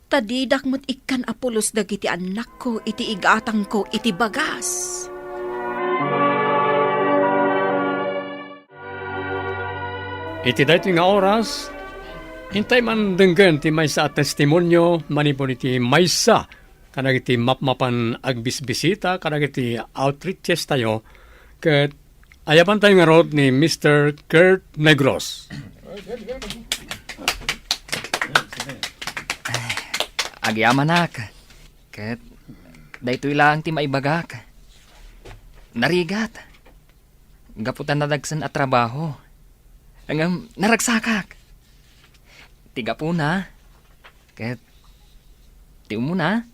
S1: Tadidak mo't ikan apulos dagiti anak ko, iti igatang ko, iti bagas.
S7: Iti dayto nga oras, hintay man denggan ti maysa at testimonyo manipon iti maysa kanag iti mapmapan agbisbisita kanag iti outreaches tayo ket ayaban tayo nga rod ni Mr. Kurt Negros.
S6: Agyamanak. Ket daytoy lang ti maibagak. Narigat. Gaputan na dagsan at trabaho. Hanggang naragsakak. Tiga po na. Ket ti umuna.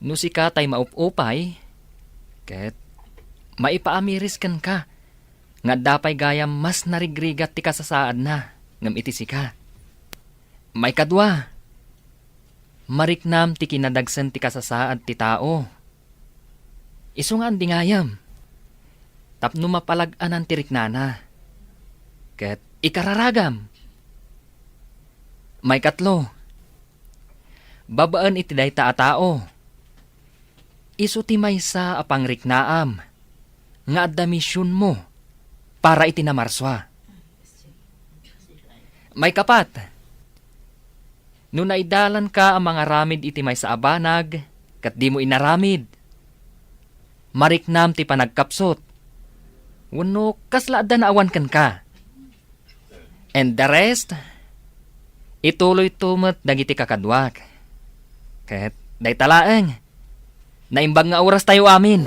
S6: Nusika tay maupupay. Ket maipaamiris kan ka. Nga dapay gayam mas narigrigat ti kasasaad na. Ngam iti sika. May kadwa. Mariknam ti kinadagsan ti kasasaad ti tao. Isu nga andi ngayam. Tapno mapalaganan ti riknana. Ket ikararagam. May katlo. Babaan iti dayta a tao. Isu ti maysa a pangriknaam. Nga adda misyon mo para iti namarswa. May kapat.
S9: No naidalan ka ang mga ramid iti may sa abanag, kat di mo inaramid. Mariknam ti panagkapsot. Wano kaslaada na awan kan ka. And the rest, ituloy tumot dagiti kakadwak. Ket day talaeng, naimbag nga oras tayo amin.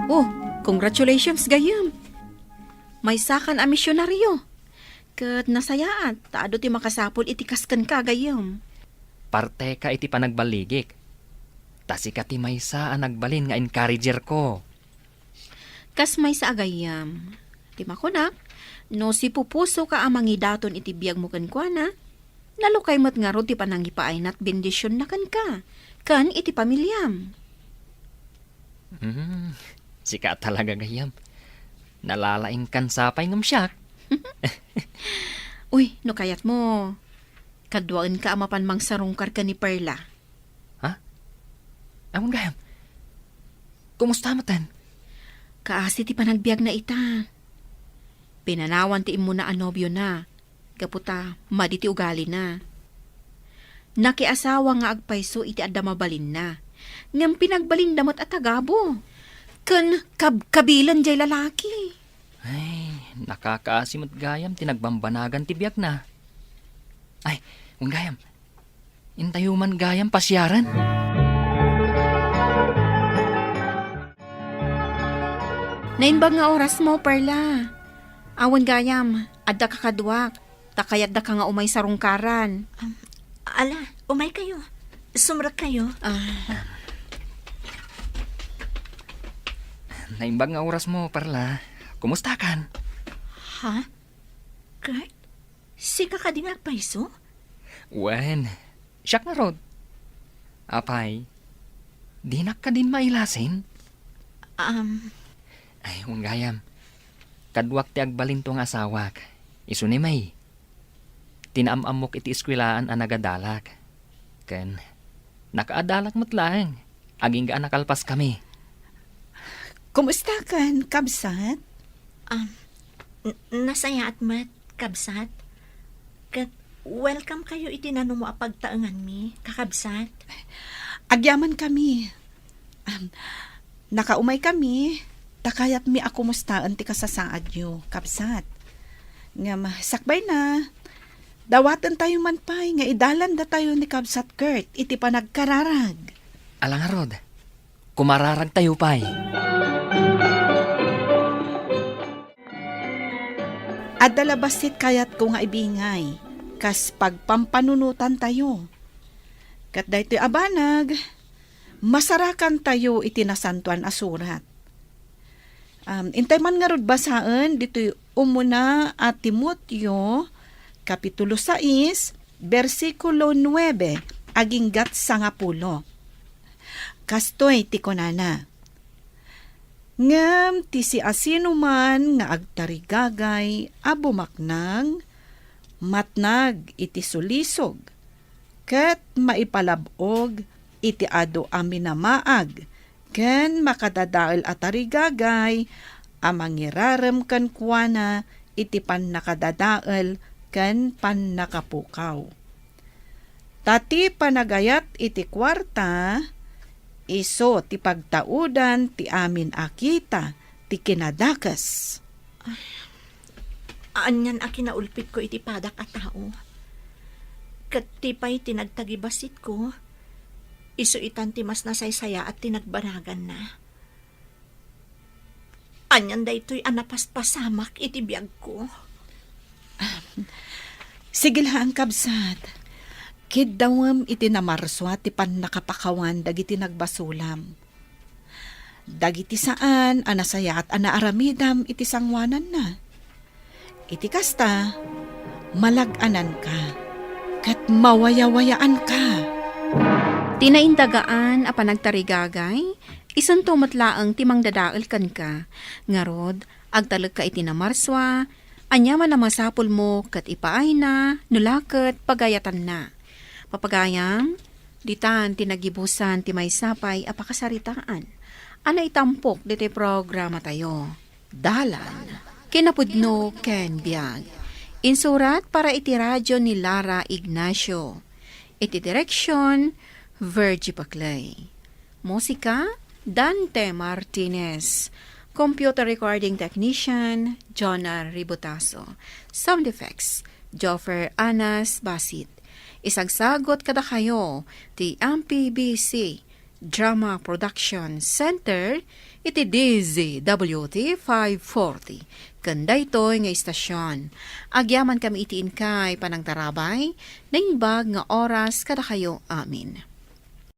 S2: Oh, congratulations gayam. May sakan a misyonaryo. Kat nasayaat, taado ti makasapol iti kaskan ka gayam.
S9: Parte ka iti panagbaligik. Tasi ka ti maysa ang nagbalin nga encourager ko.
S2: Kas may sa agayam. Ti makunak, no si pupuso ka amang idaton iti biyag mo kankwana, nalukay mat nga ro ti panangipaay nat bendisyon na kan ka. Kan iti pamilyam.
S9: Sika talaga gayam. Nalalaing kan sapay ngam siyak.
S2: Uy, no kayat mo. Kadwaan ka amapan mang sarungkar ka ni Perla.
S9: Ha? Amon gayam. Kumusta matan?
S2: Kaasi ti panagbiag na ita. Pinanawan ti imo na anobyo na. Kaputa, madi ti ugali na. Nakiasawa nga agpayso iti adda mabalin na. Ngam pinagbalin damot at agabo. Kan kabilan jay lalaki.
S9: Ay, nakakaasimot gayam, tinagbambanagan ti biyak na. Ay, kung gayam, intayuman gayam pasyaran.
S2: Naimbag nga oras mo, Perla. Awan gayam, adda kakadwak. Takayat da ka nga umay sarungkaran.
S4: Ala, umay kayo. Sumrak kayo.
S9: Naimbag nga oras mo, Perla. Kumusta kan?
S4: Ha? Kurt? Si kakading agpayso?
S9: Wen, siyak na rod. Apay, di na ka din mailasin? Ay, unggayam. Kadwak ti agbalin tong asawak. Isu ni may. Tinaamamok iti eskwilaan ang nagadalak. Ken, nakaadalak mo't lang. Aging ga nakalpas kami.
S5: Kumusta kan, kabsat?
S4: Nasaya at mat, kabsat. Kat, welcome kayo itinano mo apagtaangan mi, kakabsat.
S5: Agyaman kami. Nakaumay kami. Takayat mi ako mustaan ti kasasaad nyo, kabsat. Nga sakbay na. Dawatan tayo man pay, nga idalan da tayo ni Kabsat Kurt, iti panagkararag.
S9: Alang rod, kumararag tayo pay.
S5: At dalabasit kayat ko nga ibingay, kas pagpampanunutan tayo. Kat daytoy abanag, masarakan tayo itinasantuan asurat. Intay man nga rod basaan, dito'y umuna at Timotyo, Kapitulo 6, versikulo 9, aging gat 10. Kastoy ti konana. Ngem ti si asino man nga agtarigagay abumaknang matnag iti sulisog ket maipalabog iti adu aminamaag ken makadadael atarigagay amangirarem ken kuana iti pannakadadael ken pannakapukaw. Tati panagayat iti kwarta iso ti pagtaudan ti amin akita ti kinadakas.
S4: Anyan a kinaulpit ko iti padak a tao. Kat tipay tinagtagibasit ko, iso itan ti mas nasaysaya at tinagbaragan na. Anyan da ito'y anapaspasamak iti biyag ko.
S5: Sigilhaan kabsat. Kidawam iti namarswa ti pannakapakawan dagiti nagbasulam. Dagiti saan anasayat anaaramidam iti sangwanan na. Iti kasta, malaganan ka, kat mawayawayaan ka.
S2: Tinaindagaan a panagtarigagay, isan tumatlaang timang dadaal kan ka. Ngarod, Agtalag ka iti na Marswa, anyaman na masapul mo kat ipaay na, nulaket pagayatan na. Papagayam, ditan tinagibusan ti may sapay apakasaritaan. Ana itampok diti programa tayo. Dalan. Kinapudno ken biag. Insurat para iti radyo ni Lara Ignacio. Iti direksyon, Virgie Paclay. Musika, Dante Martinez. Computer recording technician, Jonah Ribotaso. Sound effects, Joffer Anas Basit. Isagsagot kada kayo, ti MPBC Drama Production Center, iti DZWT 540. Kanda ito'y nga istasyon. Agyaman kami itiin kay panang tarabay, na inbag nga oras kada kayo amin.